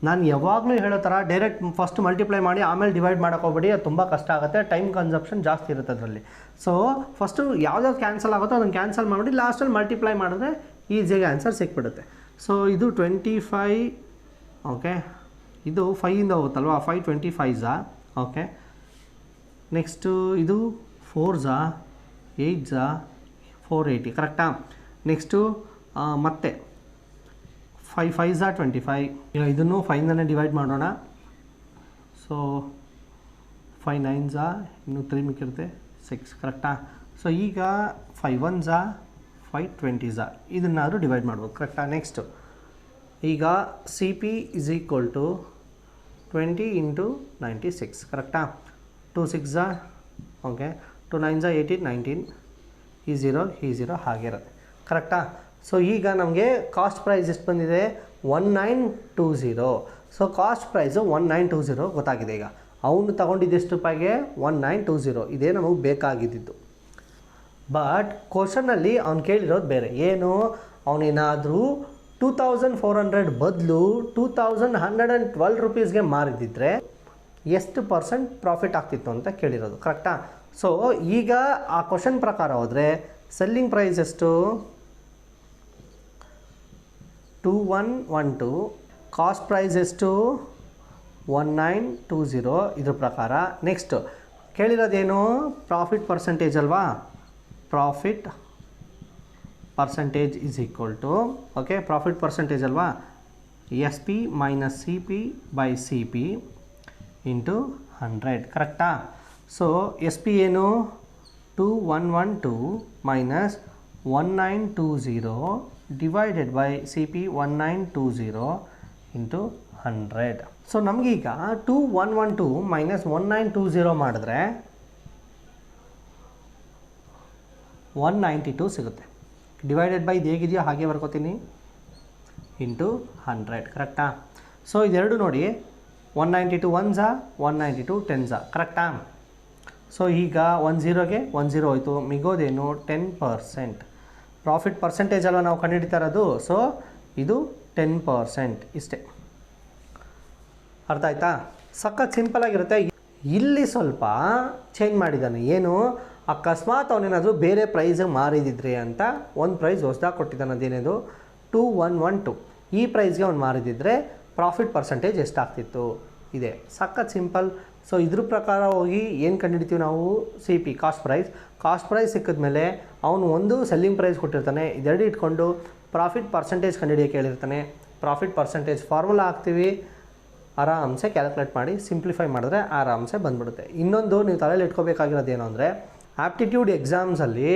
ನಾನು ಯಾವಾಗಲೂ ಹೇಳೋ ಥರ ಡೈರೆಕ್ಟ್ ಫಸ್ಟ್ ಮಲ್ಟಿಪ್ಲೈ ಮಾಡಿ ಆಮೇಲೆ ಡಿವೈಡ್ ಮಾಡೋಕೆ ಹೋಗ್ಬೇಡಿ, ಅದು ತುಂಬ ಕಷ್ಟ ಆಗುತ್ತೆ, ಟೈಮ್ ಕನ್ಸಪ್ಷನ್ ಜಾಸ್ತಿ ಇರುತ್ತೆ ಅದರಲ್ಲಿ. ಸೊ ಫಸ್ಟು ಯಾವ್ದಾವ್ದು ಕ್ಯಾನ್ಸಲ್ ಆಗುತ್ತೋ ಅದನ್ನು ಕ್ಯಾನ್ಸಲ್ ಮಾಡಿಬಿಟ್ಟು ಲಾಸ್ಟಲ್ಲಿ ಮಲ್ಟಿಪ್ಲೈ ಮಾಡಿದ್ರೆ ಈಸಿಯಾಗಿ ಆನ್ಸರ್ ಸಿಕ್ಬಿಡುತ್ತೆ. ಸೊ ಇದು 25 ಓಕೆ ಇದು 5ಇಂದ ಹೋಗುತ್ತಲ್ವಾ, 5 25 ಓಕೆ. ನೆಕ್ಸ್ಟು ಇದು 4 8 480 ಕರೆಕ್ಟಾ. ನೆಕ್ಸ್ಟು ಮತ್ತೆ 5 5 25. ಈಗ ಇದನ್ನು 5ಇಂದನೇ ಡಿವೈಡ್ ಮಾಡೋಣ. ಸೊ 5 9 ಇನ್ನೂ 3 ಮಿಕ್ಕಿರುತ್ತೆ 6 ಕರೆಕ್ಟಾ. ಸೊ ಈಗ 5 1 5 20 ಇದನ್ನಾದರೂ ಡಿವೈಡ್ ಮಾಡ್ಬೋದು ಕರೆಕ್ಟಾ. ನೆಕ್ಸ್ಟು ಈಗ C P is equal to 20 × 96 ಕರೆಕ್ಟಾ. 2 6 ಓಕೆ, 2 9 18 19 ಈ 0 ಹಾಗಿರುತ್ತೆ ಕರೆಕ್ಟಾ. ಸೊ ಈಗ ನಮಗೆ ಕಾಸ್ಟ್ ಪ್ರೈಸ್ ಎಷ್ಟು ಬಂದಿದೆ 1920. ಸೊ ಕಾಸ್ಟ್ ಪ್ರೈಸು 1920 ಗೊತ್ತಾಗಿದೆ. ಈಗ ಅವನು ತಗೊಂಡಿದ್ದು ಎಷ್ಟು ರೂಪಾಯಿಗೆ 1920, ಇದೇ ನಮಗೆ ಬೇಕಾಗಿದ್ದು. ಬಟ್ ಕ್ವಶನಲ್ಲಿ ಅವ್ನು ಕೇಳಿರೋದು ಬೇರೆ. ಏನು, ಅವನೇನಾದರೂ 2400 ಬದಲು 2112 ರುಪೀಸ್ಗೆ ಮಾರಿದ್ದಿದ್ರೆ ಎಷ್ಟು % ಪ್ರಾಫಿಟ್ ಆಗ್ತಿತ್ತು ಅಂತ ಕೇಳಿರೋದು ಕರೆಕ್ಟಾ. ಸೊ ಈಗ ಆ ಕ್ವಶನ್ ಪ್ರಕಾರ ಹೋದರೆ ಸೆಲ್ಲಿಂಗ್ ಪ್ರೈಸ್ ಎಷ್ಟು 2112, ಕಾಸ್ಟ್ ಪ್ರೈಸ್ ಎಷ್ಟು 1920 ಇದ್ರ ಪ್ರಕಾರ. ನೆಕ್ಸ್ಟ್ ಕೇಳಿರೋದೇನು ಪ್ರಾಫಿಟ್ ಪರ್ಸೆಂಟೇಜ್ ಅಲ್ವಾ. Profit percentage is equal to okay, profit percentage ಅಲ್ವಾ, S P minus C P by C P into 100 ಕರೆಕ್ಟಾ. ಸೊ ಎಸ್ ಪಿ ಏನು 2112 minus 1920 divided by C P 1920 into 100. So ನಮಗೀಗ 2112 minus 1920 ಮಾಡಿದ್ರೆ 192 ಸಿಗುತ್ತೆ. Divided by ಇದು ಹೇಗಿದೆಯೋ ಹಾಗೆ ಬರ್ಕೋತೀನಿ ಇಂಟು 100 ಕರೆಕ್ಟಾ. ಸೊ ಇದೆರಡು ನೋಡಿ 192 1 192 10 ಕರೆಕ್ಟಾ. ಸೊ ಈಗ 10ಗೆ 10 ಹೋಯಿತು, ಮಿಗೋದೇನು 10%. ಪ್ರಾಫಿಟ್ ಪರ್ಸೆಂಟೇಜ್ ಅಲ್ವಾ ನಾವು ಕಂಡುಹಿಡಿತಾ ಇರೋದು. ಸೊ ಇದು 10% ಇಷ್ಟೇ. ಅರ್ಥ ಆಯ್ತಾ. ಸಖತ್ ಸಿಂಪಲ್ ಆಗಿರುತ್ತೆ. ಇಲ್ಲಿ ಸ್ವಲ್ಪ ಚೇಂಜ್ ಮಾಡಿದ್ದಾನೆ. ಏನು, ಅಕಸ್ಮಾತ್ ಅವನೇನಾದರೂ ಬೇರೆ ಪ್ರೈಸಿಗೆ ಮಾರಿದಿದ್ರೆ ಅಂತ ಒಂದು ಪ್ರೈಸ್ ಹೊಸದಾಗಿ ಕೊಟ್ಟಿದ್ದಾನೆ. ಅದೇನೇದು 2112. ಈ ಪ್ರೈಸ್ಗೆ ಅವ್ನು ಮಾರಿದಿದ್ರೆ ಪ್ರಾಫಿಟ್ ಪರ್ಸೆಂಟೇಜ್ ಎಷ್ಟಾಗ್ತಿತ್ತು ಇದೆ. ಸಖತ್ ಸಿಂಪಲ್. ಸೊ ಇದ್ರ ಪ್ರಕಾರ ಹೋಗಿ ಏನು ಕಂಡುಹಿಡಿತೀವಿ ನಾವು, ಸಿ ಪಿ ಕಾಸ್ಟ್ ಪ್ರೈಸ್ ಸಿಕ್ಕಿದ್ಮೇಲೆ ಅವನು ಒಂದು ಸೆಲ್ಲಿಂಗ್ ಪ್ರೈಸ್ ಕೊಟ್ಟಿರ್ತಾನೆ. ಇದೆರಡು ಇಟ್ಕೊಂಡು ಪ್ರಾಫಿಟ್ ಪರ್ಸೆಂಟೇಜ್ ಕಂಡುಹಿಡಿಯೋಕೆ ಹೇಳಿರ್ತಾನೆ. ಪ್ರಾಫಿಟ್ ಪರ್ಸೆಂಟೇಜ್ ಫಾರ್ಮುಲಾ ಹಾಕ್ತೀವಿ, ಆರಾಮ್ಸೆ ಕ್ಯಾಲ್ಕುಲೇಟ್ ಮಾಡಿ ಸಿಂಪ್ಲಿಫೈ ಮಾಡಿದ್ರೆ ಆರಾಮ್ಸೆ ಬಂದ್ಬಿಡುತ್ತೆ. ಇನ್ನೊಂದು ನೀವು ತಲೆಯಲ್ಲಿ ಇಟ್ಕೋಬೇಕಾಗಿರೋದೇನು ಅಂದರೆ, ಆಪ್ಟಿಟ್ಯೂಡ್ ಎಕ್ಸಾಮ್ಸಲ್ಲಿ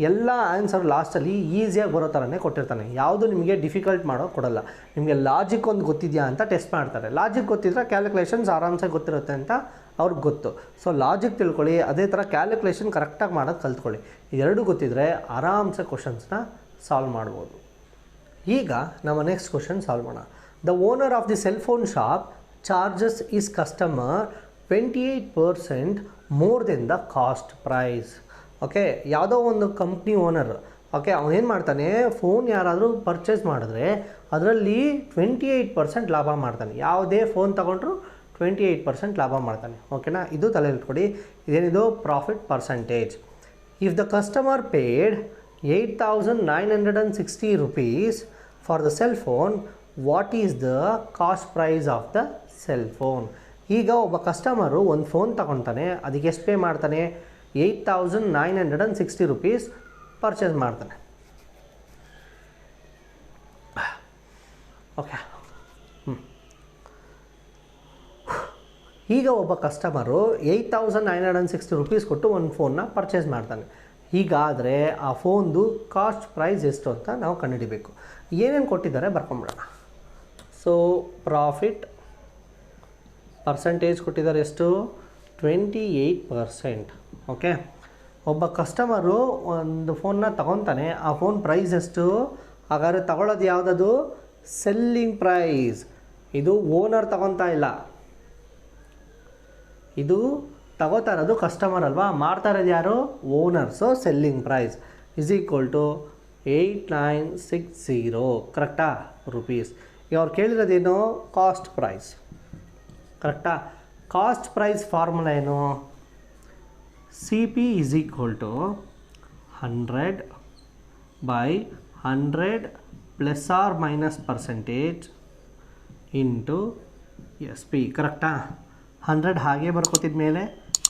ಎಲ್ಲ ಆನ್ಸರ್ ಲಾಸ್ಟಲ್ಲಿ ಈಸಿಯಾಗಿ ಬರೋ ಥರನೇ ಕೊಟ್ಟಿರ್ತಾನೆ. ಯಾವುದು ನಿಮಗೆ ಡಿಫಿಕಲ್ಟ್ ಮಾಡೋ ಕೊಡಲ್ಲ. ನಿಮಗೆ ಲಾಜಿಕ್ ಒಂದು ಗೊತ್ತಿದೆಯಾ ಅಂತ ಟೆಸ್ಟ್ ಮಾಡ್ತಾರೆ. ಲಾಜಿಕ್ ಗೊತ್ತಿದ್ರೆ ಕ್ಯಾಲ್ಕುಲೇಷನ್ಸ್ ಆರಾಮ್ಸೆ ಗೊತ್ತಿರುತ್ತೆ ಅಂತ ಅವ್ರಿಗೆ ಗೊತ್ತು. ಸೊ ಲಾಜಿಕ್ ತಿಳ್ಕೊಳ್ಳಿ, ಅದೇ ಥರ ಕ್ಯಾಲ್ಕುಲೇಷನ್ ಕರೆಕ್ಟಾಗಿ ಮಾಡೋದು ಕಲ್ತ್ಕೊಳ್ಳಿ. ಇದೆರಡು ಗೊತ್ತಿದ್ದರೆ ಆರಾಮ್ಸೆ ಕ್ವಶನ್ಸ್ನ ಸಾಲ್ವ್ ಮಾಡ್ಬೋದು. ಈಗ ನಮ್ಮ ನೆಕ್ಸ್ಟ್ ಕ್ವಶನ್ ಸಾಲ್ವ್ ಮಾಡೋಣ. The owner of the cell phone shop charges his customer 28% more than the cost price. Okay, ಯಾವುದೋ ಒಂದು ಕಂಪ್ನಿ ಓನರ್ ಓಕೆ, ಅವನೇನು ಮಾಡ್ತಾನೆ, ಫೋನ್ ಯಾರಾದರೂ ಪರ್ಚೇಸ್ ಮಾಡಿದ್ರೆ ಅದರಲ್ಲಿ 28% ಲಾಭ ಮಾಡ್ತಾನೆ. ಯಾವುದೇ ಫೋನ್ ತೊಗೊಂಡ್ರು 28% ಲಾಭ ಮಾಡ್ತಾನೆ. ಓಕೆನಾ, ಇದು ತಲೆಯಲ್ಲಿ ಇದೇನಿದು profit percentage. If the customer paid 8960 rupees for the cell phone, what is the cost price of the cell phone. ಈಗ ಒಬ್ಬ ಕಸ್ಟಮರು ಒಂದು ಫೋನ್ ತಗೊತಾನೆ, ಅದಕ್ಕೆ ಎಷ್ಟು ಪೇ ಮಾಡ್ತಾನೆ, 8960 rupees ಪರ್ಚೇಸ್ ಮಾಡ್ತಾನೆ. ಓಕೆ, ಈಗ ಒಬ್ಬ ಕಸ್ಟಮರು 8960 rupees ಕೊಟ್ಟು ಒಂದು ಫೋನ್ನ ಪರ್ಚೇಸ್ ಮಾಡ್ತಾನೆ. ಹೀಗಾದರೆ ಆ ಫೋನ್ದು ಕಾಸ್ಟ್ ಪ್ರೈಸ್ ಎಷ್ಟು ಅಂತ ನಾವು ಕಂಡುಹಿಡಿಬೇಕು. ಏನೇನು ಕೊಟ್ಟಿದ್ದಾರೆ ಬರ್ಕೊಂಬಿಡೋಣ. ಸೊ ಪ್ರಾಫಿಟ್ ಪರ್ಸೆಂಟೇಜ್ ಕೊಟ್ಟಿದ್ದಾರೆ ಎಷ್ಟು, 28%. ಓಕೆ, ಒಬ್ಬ ಕಸ್ಟಮರು ಒಂದು ಫೋನ್ನ ತಗೊತಾನೆ, ಆ ಫೋನ್ ಪ್ರೈಸ್ ಎಷ್ಟು, ಹಾಗಾದರೆ ತಗೊಳ್ಳೋದು ಯಾವುದದು, ಸೆಲ್ಲಿಂಗ್ ಪ್ರೈಸ್. ಇದು ಓನರ್ ತಗೊತಾ ಇಲ್ಲ, ಇದು ತಗೋತಾ ಇರೋದು ಕಸ್ಟಮರ್ ಅಲ್ವಾ, ಮಾಡ್ತಾ ಇರೋದು ಯಾರು, owner. So selling price is equal to 8960 ಕರೆಕ್ಟಾ ರುಪೀಸ್. ಈಗ ಅವ್ರು ಕೇಳಿರೋದೇನು, ಕಾಸ್ಟ್ ಪ್ರೈಸ್ ಕರೆಕ್ಟಾ. ಕಾಸ್ಟ್ ಪ್ರೈಸ್ ಫಾರ್ಮುಲಾ ಏನು, C P is equal to 100 by 100 plus R minus percentage into S P ಕರೆಕ್ಟಾ. 100 ಹಾಗೆ ಬರ್ಕೋತಿದ ಮೇಲೆ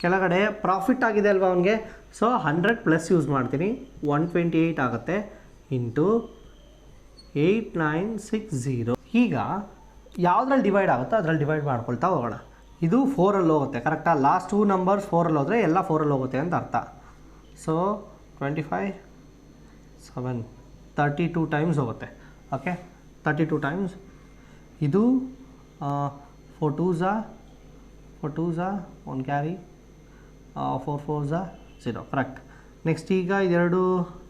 ಕೆಳಗಡೆ ಪ್ರಾಫಿಟ್ ಆಗಿದೆ ಅಲ್ವಾ ಅವನಿಗೆ, ಸೊ 100 ಪ್ಲಸ್ ಯೂಸ್ ಮಾಡ್ತೀನಿ, 128 ಆಗುತ್ತೆ ಇಂಟು 8960. ಈಗ ಯಾವುದ್ರಲ್ಲಿ ಡಿವೈಡ್ ಆಗುತ್ತೋ ಅದರಲ್ಲಿ ಡಿವೈಡ್ ಮಾಡ್ಕೊಳ್ತಾ ಹೋಗೋಣ. ಇದು 4ಅಲ್ಲಿ ಹೋಗುತ್ತೆ ಕರೆಕ್ಟಾ, ಲಾಸ್ಟ್ 2 ನಂಬರ್ಸ್ 4ಅಲ್ಲಿ ಹೋದರೆ ಎಲ್ಲ 4ಅಲ್ಲಿ ಹೋಗುತ್ತೆ ಅಂತ ಅರ್ಥ. ಸೊ 25 7 32 ಟೈಮ್ಸ್ ಹೋಗುತ್ತೆ. Okay, 32 times. ಇದು 4 2s 1 carry, 4 4s 0 correct. Next ಈಗ ಇದೆರಡು,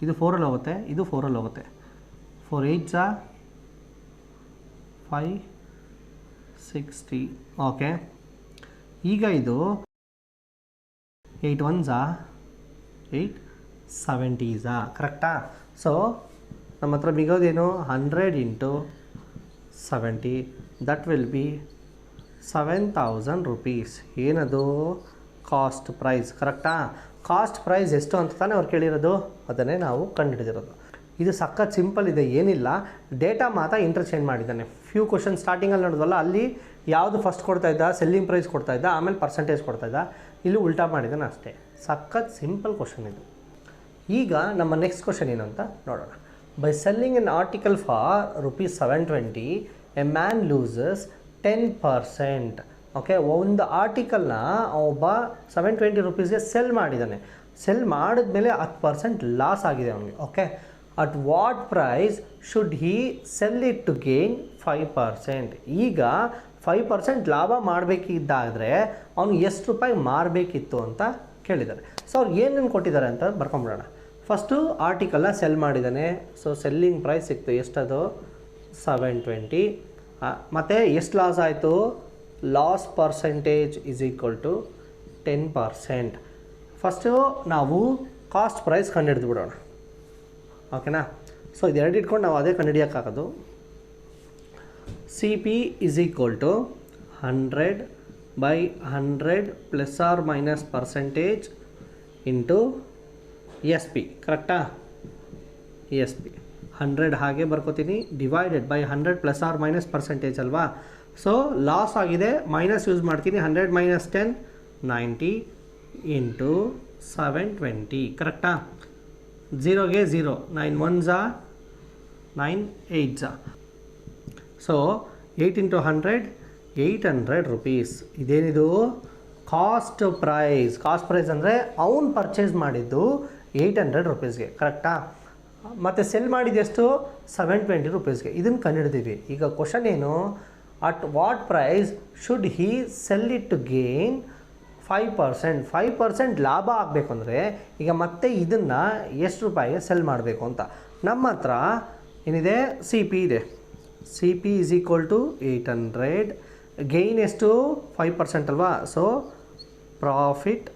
ಇದು 4ಅಲ್ಲಿ ಹೋಗುತ್ತೆ, ಇದು 4ಅಲ್ಲಿ ಹೋಗುತ್ತೆ. 4 8s 560. ಓಕೆ, ಈಗ ಇದು 8 1s 870s ಕರೆಕ್ಟಾ. ಸೊ ನಮ್ಮ ಹತ್ರ ಮಿಗೋದೇನು 100 into 70, that will B 7000 rupees. ಏನದು ಕಾಸ್ಟ್ ಪ್ರೈಸ್ ಕರೆಕ್ಟಾ. ಕಾಸ್ಟ್ ಪ್ರೈಸ್ ಎಷ್ಟು ಅಂತ ತಾನೇ ಅವ್ರು ಕೇಳಿರೋದು, ಅದನ್ನೇ ನಾವು ಕಂಡುಹಿಡಿದಿರೋದು. ಇದು ಸಖತ್ ಸಿಂಪಲ್ ಇದೆ, ಏನಿಲ್ಲ, ಡೇಟಾ ಮಾತ್ರ ಇಂಟರ್ಚೇಂಜ್ ಮಾಡಿದ್ದಾನೆ. ಫ್ಯೂ ಕ್ವಶನ್ ಸ್ಟಾರ್ಟಿಂಗಲ್ಲಿ ನೋಡಿದ್ವಲ್ಲ, ಅಲ್ಲಿ ಯಾವುದು ಫಸ್ಟ್ ಕೊಡ್ತಾ ಇದ್ದ, ಸೆಲ್ಲಿಂಗ್ ಪ್ರೈಸ್ ಕೊಡ್ತಾ ಇದ್ದ, ಆಮೇಲೆ ಪರ್ಸೆಂಟೇಜ್ ಕೊಡ್ತಾ ಇದ್ದ, ಇಲ್ಲಿ ಉಲ್ಟಾ ಮಾಡಿದ್ದಾನೆ ಅಷ್ಟೇ. ಸಖತ್ ಸಿಂಪಲ್ ಕ್ವಶನ್ ಇದು. ಈಗ ನಮ್ಮ ನೆಕ್ಸ್ಟ್ ಕ್ವಶನ್ ಏನು ಅಂತ ನೋಡೋಣ. By selling an article for ₹720 A man loses 10%. Okay, ಒಂದು ಆರ್ಟಿಕಲ್ನ ಒಬ್ಬ 720 ರುಪೀಸ್ಗೆ ಸೆಲ್ ಮಾಡಿದ್ದಾನೆ. ಸೆಲ್ ಮಾಡಿದ್ಮೇಲೆ 10% ಲಾಸ್ ಆಗಿದೆ ಅವನಿಗೆ. Okay, at what price should he sell it to gain 5%. ಈಗ 5% ಲಾಭ ಮಾಡಬೇಕಿದ್ದಾದರೆ ಅವನು ಎಷ್ಟು ರೂಪಾಯಿ ಮಾರಬೇಕಿತ್ತು ಅಂತ ಕೇಳಿದ್ದಾರೆ. ಸೊ ಅವ್ರು ಏನೇನು ಕೊಟ್ಟಿದ್ದಾರೆ ಅಂತ ಬರ್ಕೊಂಬಿಡೋಣ. ಫಸ್ಟು ಆರ್ಟಿಕಲ್ನ ಸೆಲ್ ಮಾಡಿದ್ದಾನೆ. ಸೊ ಸೆಲ್ಲಿಂಗ್ ಪ್ರೈಸ್ ಸಿಕ್ತು, ಎಷ್ಟದು 720. ಮತ್ತು ಎಷ್ಟು ಲಾಸ್ ಆಯಿತು, loss percentage is equal to 10%. First ನಾವು ಕಾಸ್ಟ್ ಪ್ರೈಸ್ ಕಂಡುಹಿಡಿದು ಬಿಡೋಣ. ಓಕೆನಾ. ಸೊ ಇದೆರಡು ಇಟ್ಕೊಂಡು ನಾವು ಅದೇ ಕಂಡುಹಿಡಿಯೋಕ್ಕಾಗೋದು. C P is equal to 100/100 plus R minus percentage into S P ಕರೆಕ್ಟಾ. ಎಸ್ ಪಿ 100 ಹಾಗೆ ಬರ್ಕೋತೀನಿ, divided by 100 plus R minus percentage ಅಲ್ವಾ. ಸೊ ಲಾಸ್ ಆಗಿದೆ, ಮೈನಸ್ ಯೂಸ್ ಮಾಡ್ತೀನಿ, 100 - 10 90 ಇಂಟು 720 ಕರೆಕ್ಟಾ. 0ಗೆ 0, 9 1s 9 8s. So 8 into 100 800 rupees. ಇದೇನಿದು ಕಾಸ್ಟ್ ಪ್ರೈಸ್. ಕಾಸ್ಟ್ ಪ್ರೈಸ್ ಅಂದರೆ ಅವ್ನು ಪರ್ಚೇಸ್ ಮಾಡಿದ್ದು 800 ರುಪೀಸ್ಗೆ ಕರೆಕ್ಟಾ. ಮತ್ತು ಸೆಲ್ ಮಾಡಿದೆಷ್ಟು 720 ರುಪೀಸ್ಗೆ. ಇದನ್ನು ಕಂಡುಹಿಡಿದೀವಿ. ಈಗ ಕ್ವಶನ್ ಏನು, at what price should he sell it to gain 5%. 5% ಲಾಭ ಆಗಬೇಕು ಅಂದರೆ ಈಗ ಮತ್ತೆ ಇದನ್ನು ಎಷ್ಟು ರೂಪಾಯಿಗೆ ಸೆಲ್ ಮಾಡಬೇಕು ಅಂತ. ನಮ್ಮ ಹತ್ರ ಏನಿದೆ, ಸಿ ಪಿ ಇದೆ. C P is equal to 800. Gain ಎಷ್ಟು 5% ಅಲ್ವಾ. ಸೊ ಪ್ರಾಫಿಟ್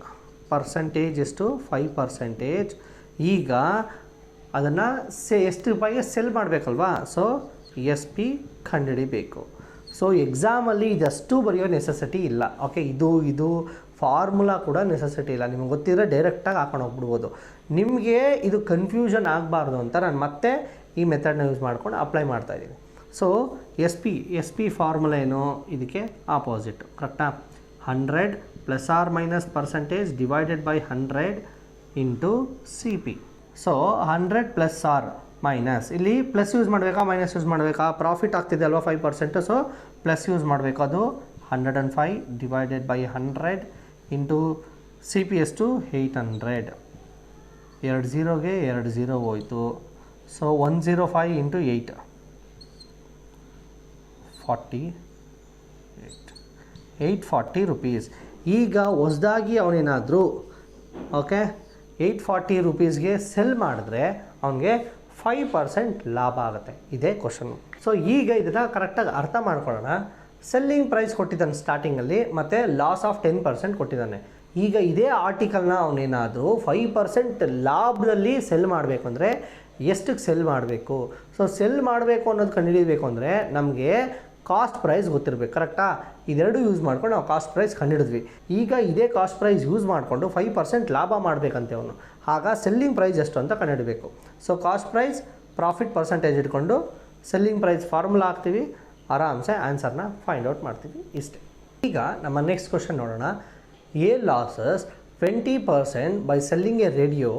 ಪರ್ಸೆಂಟೇಜ್ ಎಷ್ಟು 5%. ಈಗ ಅದನ್ನು ಎಷ್ಟು ರೂಪಾಯಿಗೆ ಸೆಲ್ ಮಾಡಬೇಕಲ್ವಾ. ಸೊ ಎಸ್ ಪಿ ಕಂಡುಹಿಡಿಬೇಕು. ಸೊ ಎಕ್ಸಾಮಲ್ಲಿ ಇದಷ್ಟು ಬರೆಯೋ ನೆಸೆಸಿಟಿ ಇಲ್ಲ. ಓಕೆ, ಇದು ಫಾರ್ಮುಲಾ ಕೂಡ ನೆಸೆಸಿಟಿ ಇಲ್ಲ. ನಿಮ್ಗೆ ಗೊತ್ತಿರೋ ಡೈರೆಕ್ಟಾಗಿ ಹಾಕೊಂಡು ಹೋಗ್ಬಿಡ್ಬೋದು. ನಿಮಗೆ ಇದು ಕನ್ಫ್ಯೂಷನ್ ಆಗಬಾರ್ದು ಅಂತ ನಾನು ಮತ್ತೆ ಈ ಮೆಥಡ್ನ ಯೂಸ್ ಮಾಡ್ಕೊಂಡು ಅಪ್ಲೈ ಮಾಡ್ತಾಯಿದ್ದೀನಿ. ಸೊ ಎಸ್ ಪಿ ಫಾರ್ಮುಲಾ ಏನು, ಇದಕ್ಕೆ ಆಪೋಸಿಟ್ ಕರೆಕ್ಟಾ. 100 plus R minus percentage divided by 100 into C P. So 100 plus R minus, ಇಲ್ಲಿ ಪ್ಲಸ್ ಯೂಸ್ ಮಾಡಬೇಕಾ ಮೈನಸ್ ಯೂಸ್ ಮಾಡಬೇಕಾ, ಪ್ರಾಫಿಟ್ ಆಗ್ತಿದೆ ಅಲ್ವಾ 5%. ಸೊ ಪ್ಲಸ್ ಯೂಸ್ ಮಾಡಬೇಕು. ಅದು 105 divided by 100 into C P ಎಷ್ಟು 800. 2 0ಗೆ 2 0 ಹೋಯಿತು. So 105 into 8 840 rupees. ಈಗ ಹೊಸದಾಗಿ ಅವನೇನಾದರೂ ಓಕೆ 840 ರುಪೀಸ್ಗೆ ಸೆಲ್ ಮಾಡಿದ್ರೆ ಅವನಿಗೆ 5% ಲಾಭ ಆಗುತ್ತೆ. ಇದೇ ಕ್ವಶನು. ಸೊ ಈಗ ಇದನ್ನು ಕರೆಕ್ಟಾಗಿ ಅರ್ಥ ಮಾಡ್ಕೊಳ್ಳೋಣ. ಸೆಲ್ಲಿಂಗ್ ಪ್ರೈಸ್ ಕೊಟ್ಟಿದ್ದಾನೆ ಸ್ಟಾರ್ಟಿಂಗಲ್ಲಿ, ಮತ್ತು ಲಾಸ್ ಆಫ್ 10% ಕೊಟ್ಟಿದ್ದಾನೆ. ಈಗ ಇದೇ ಆರ್ಟಿಕಲ್ನ ಅವನೇನಾದರೂ 5% ಲಾಭದಲ್ಲಿ ಸೆಲ್ ಮಾಡಬೇಕು ಅಂದರೆ ಎಷ್ಟಕ್ಕೆ ಸೆಲ್ ಮಾಡಬೇಕು. ಸೊ ಸೆಲ್ ಮಾಡಬೇಕು ಅನ್ನೋದು ಕಂಡುಹಿಡಿಯಬೇಕು ಅಂದರೆ ನಮಗೆ ಕಾಸ್ಟ್ ಪ್ರೈಸ್ ಗೊತ್ತಿರಬೇಕು ಕರೆಕ್ಟಾ. ಇದೆರಡು ಯೂಸ್ ಮಾಡ್ಕೊಂಡು ನಾವು ಕಾಸ್ಟ್ ಪ್ರೈಸ್ ಕಂಡುಹಿಡಿದ್ವಿ. ಈಗ ಇದೇ ಕಾಸ್ಟ್ ಪ್ರೈಸ್ ಯೂಸ್ ಮಾಡಿಕೊಂಡು 5% ಲಾಭ ಮಾಡಬೇಕಂತೆ ಅವನು. ಆಗ ಸೆಲ್ಲಿಂಗ್ ಪ್ರೈಸ್ ಎಷ್ಟು ಅಂತ ಕಂಡುಹಿಡಬೇಕು. So cost price profit percentage ಇಟ್ಕೊಂಡು ಸೆಲ್ಲಿಂಗ್ ಪ್ರೈಸ್ ಫಾರ್ಮುಲಾ ಹಾಕ್ತೀವಿ. ಆರಾಮ್ಸೆ ಆನ್ಸರ್ನ ಫೈಂಡ್ ಔಟ್ ಮಾಡ್ತೀವಿ ಇಷ್ಟೇ. ಈಗ ನಮ್ಮ ನೆಕ್ಸ್ಟ್ ಕ್ವಶನ್ ನೋಡೋಣ. A loses 20% by selling a radio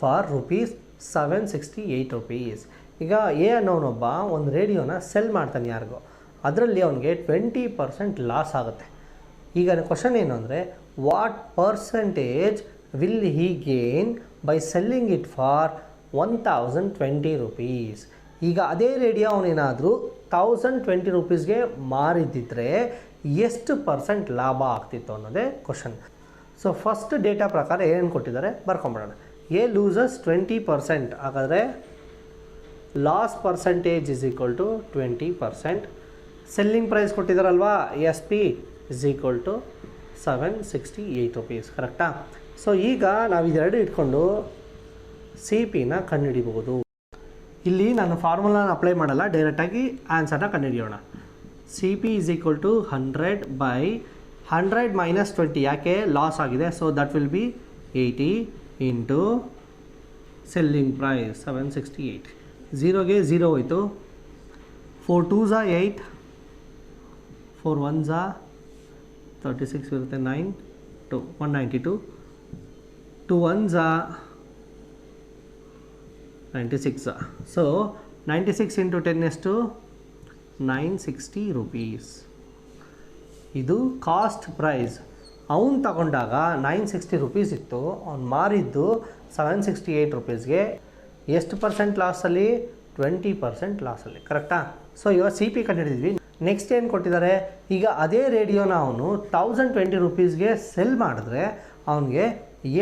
for ₹768. ಈಗ ಎ ಅನ್ನೋನೊಬ್ಬ ಒಂದು ರೇಡಿಯೋನ ಸೆಲ್ ಮಾಡ್ತಾನೆ ಯಾರಿಗೋ, ಅದರಲ್ಲಿ ಅವನಿಗೆ 20% ಲಾಸ್ ಆಗುತ್ತೆ. ಈಗ ಕ್ವಶನ್ ಏನು ಅಂದರೆ, what percentage will he gain by selling it for ₹1020? ಈಗ ಅದೇ ರೇಡಿಯೋ ಅವನೇನಾದರೂ ₹1020ಗೆ ಮಾರಿದ್ದಿದ್ರೆ ಎಷ್ಟು ಪರ್ಸೆಂಟ್ ಲಾಭ ಆಗ್ತಿತ್ತು ಅನ್ನೋದೇ ಕ್ವಶನ್. ಸೊ ಫಸ್ಟ್ ಡೇಟಾ ಪ್ರಕಾರ ಏನು ಕೊಟ್ಟಿದ್ದಾರೆ ಬರ್ಕೊಂಬಿಡೋಣ. ಎ ಲೂಸಸ್ 20%, ಹಾಗಾದರೆ loss percentage is equal to 20%. Selling price ಕೊಟ್ಟಿದ್ದಾರಲ್ವಾ, SP ಇಸ್ ಈಕ್ವಲ್ ಟು ₹768, ಕರೆಕ್ಟಾ? ಸೊ ಈಗ ನಾವು ಇದೆರಡು ಇಟ್ಕೊಂಡು CPನ ಕಂಡುಹಿಡಿಬಹುದು. ಇಲ್ಲಿ ನಾನು ಫಾರ್ಮುಲಾನ ಅಪ್ಲೈ ಮಾಡಲ್ಲ, ಡೈರೆಕ್ಟಾಗಿ ಆನ್ಸರ್ನ ಕಂಡುಹಿಡಿಯೋಣ. CP is equal to 100 by 100 minus 20, ಯಾಕೆ ಲಾಸ್ ಆಗಿದೆ, so that will be 80 into selling price 768. 0ಗೆ 0 ಹೋಯಿತು, 4 2s 8, 4 1s 36 ಇರುತ್ತೆ, 9 2 192, 2 1s 96. ಸೊ 96 ಇಂಟು 10 ಎಷ್ಟು, ₹960. ಇದು ಕಾಸ್ಟ್ ಪ್ರೈಸ್. ಅವನು ತಗೊಂಡಾಗ ₹960 ಇತ್ತು, ಅವ್ನು ಮಾರಿದ್ದು ₹768ಗೆ. ಎಷ್ಟು ಪರ್ಸೆಂಟ್ ಲಾಸಲ್ಲಿ, 20% ಲಾಸಲ್ಲಿ, ಕರೆಕ್ಟಾ? ಸೊ ಇವಾಗ CP ಕಂಡುಹಿಡಿದ್ವಿ. ನೆಕ್ಸ್ಟ್ ಏನು ಕೊಟ್ಟಿದ್ದಾರೆ, ಈಗ ಅದೇ ರೇಡಿಯೋನ ಅವನು ₹1020ಗೆ ಸೆಲ್ ಮಾಡಿದ್ರೆ ಅವನಿಗೆ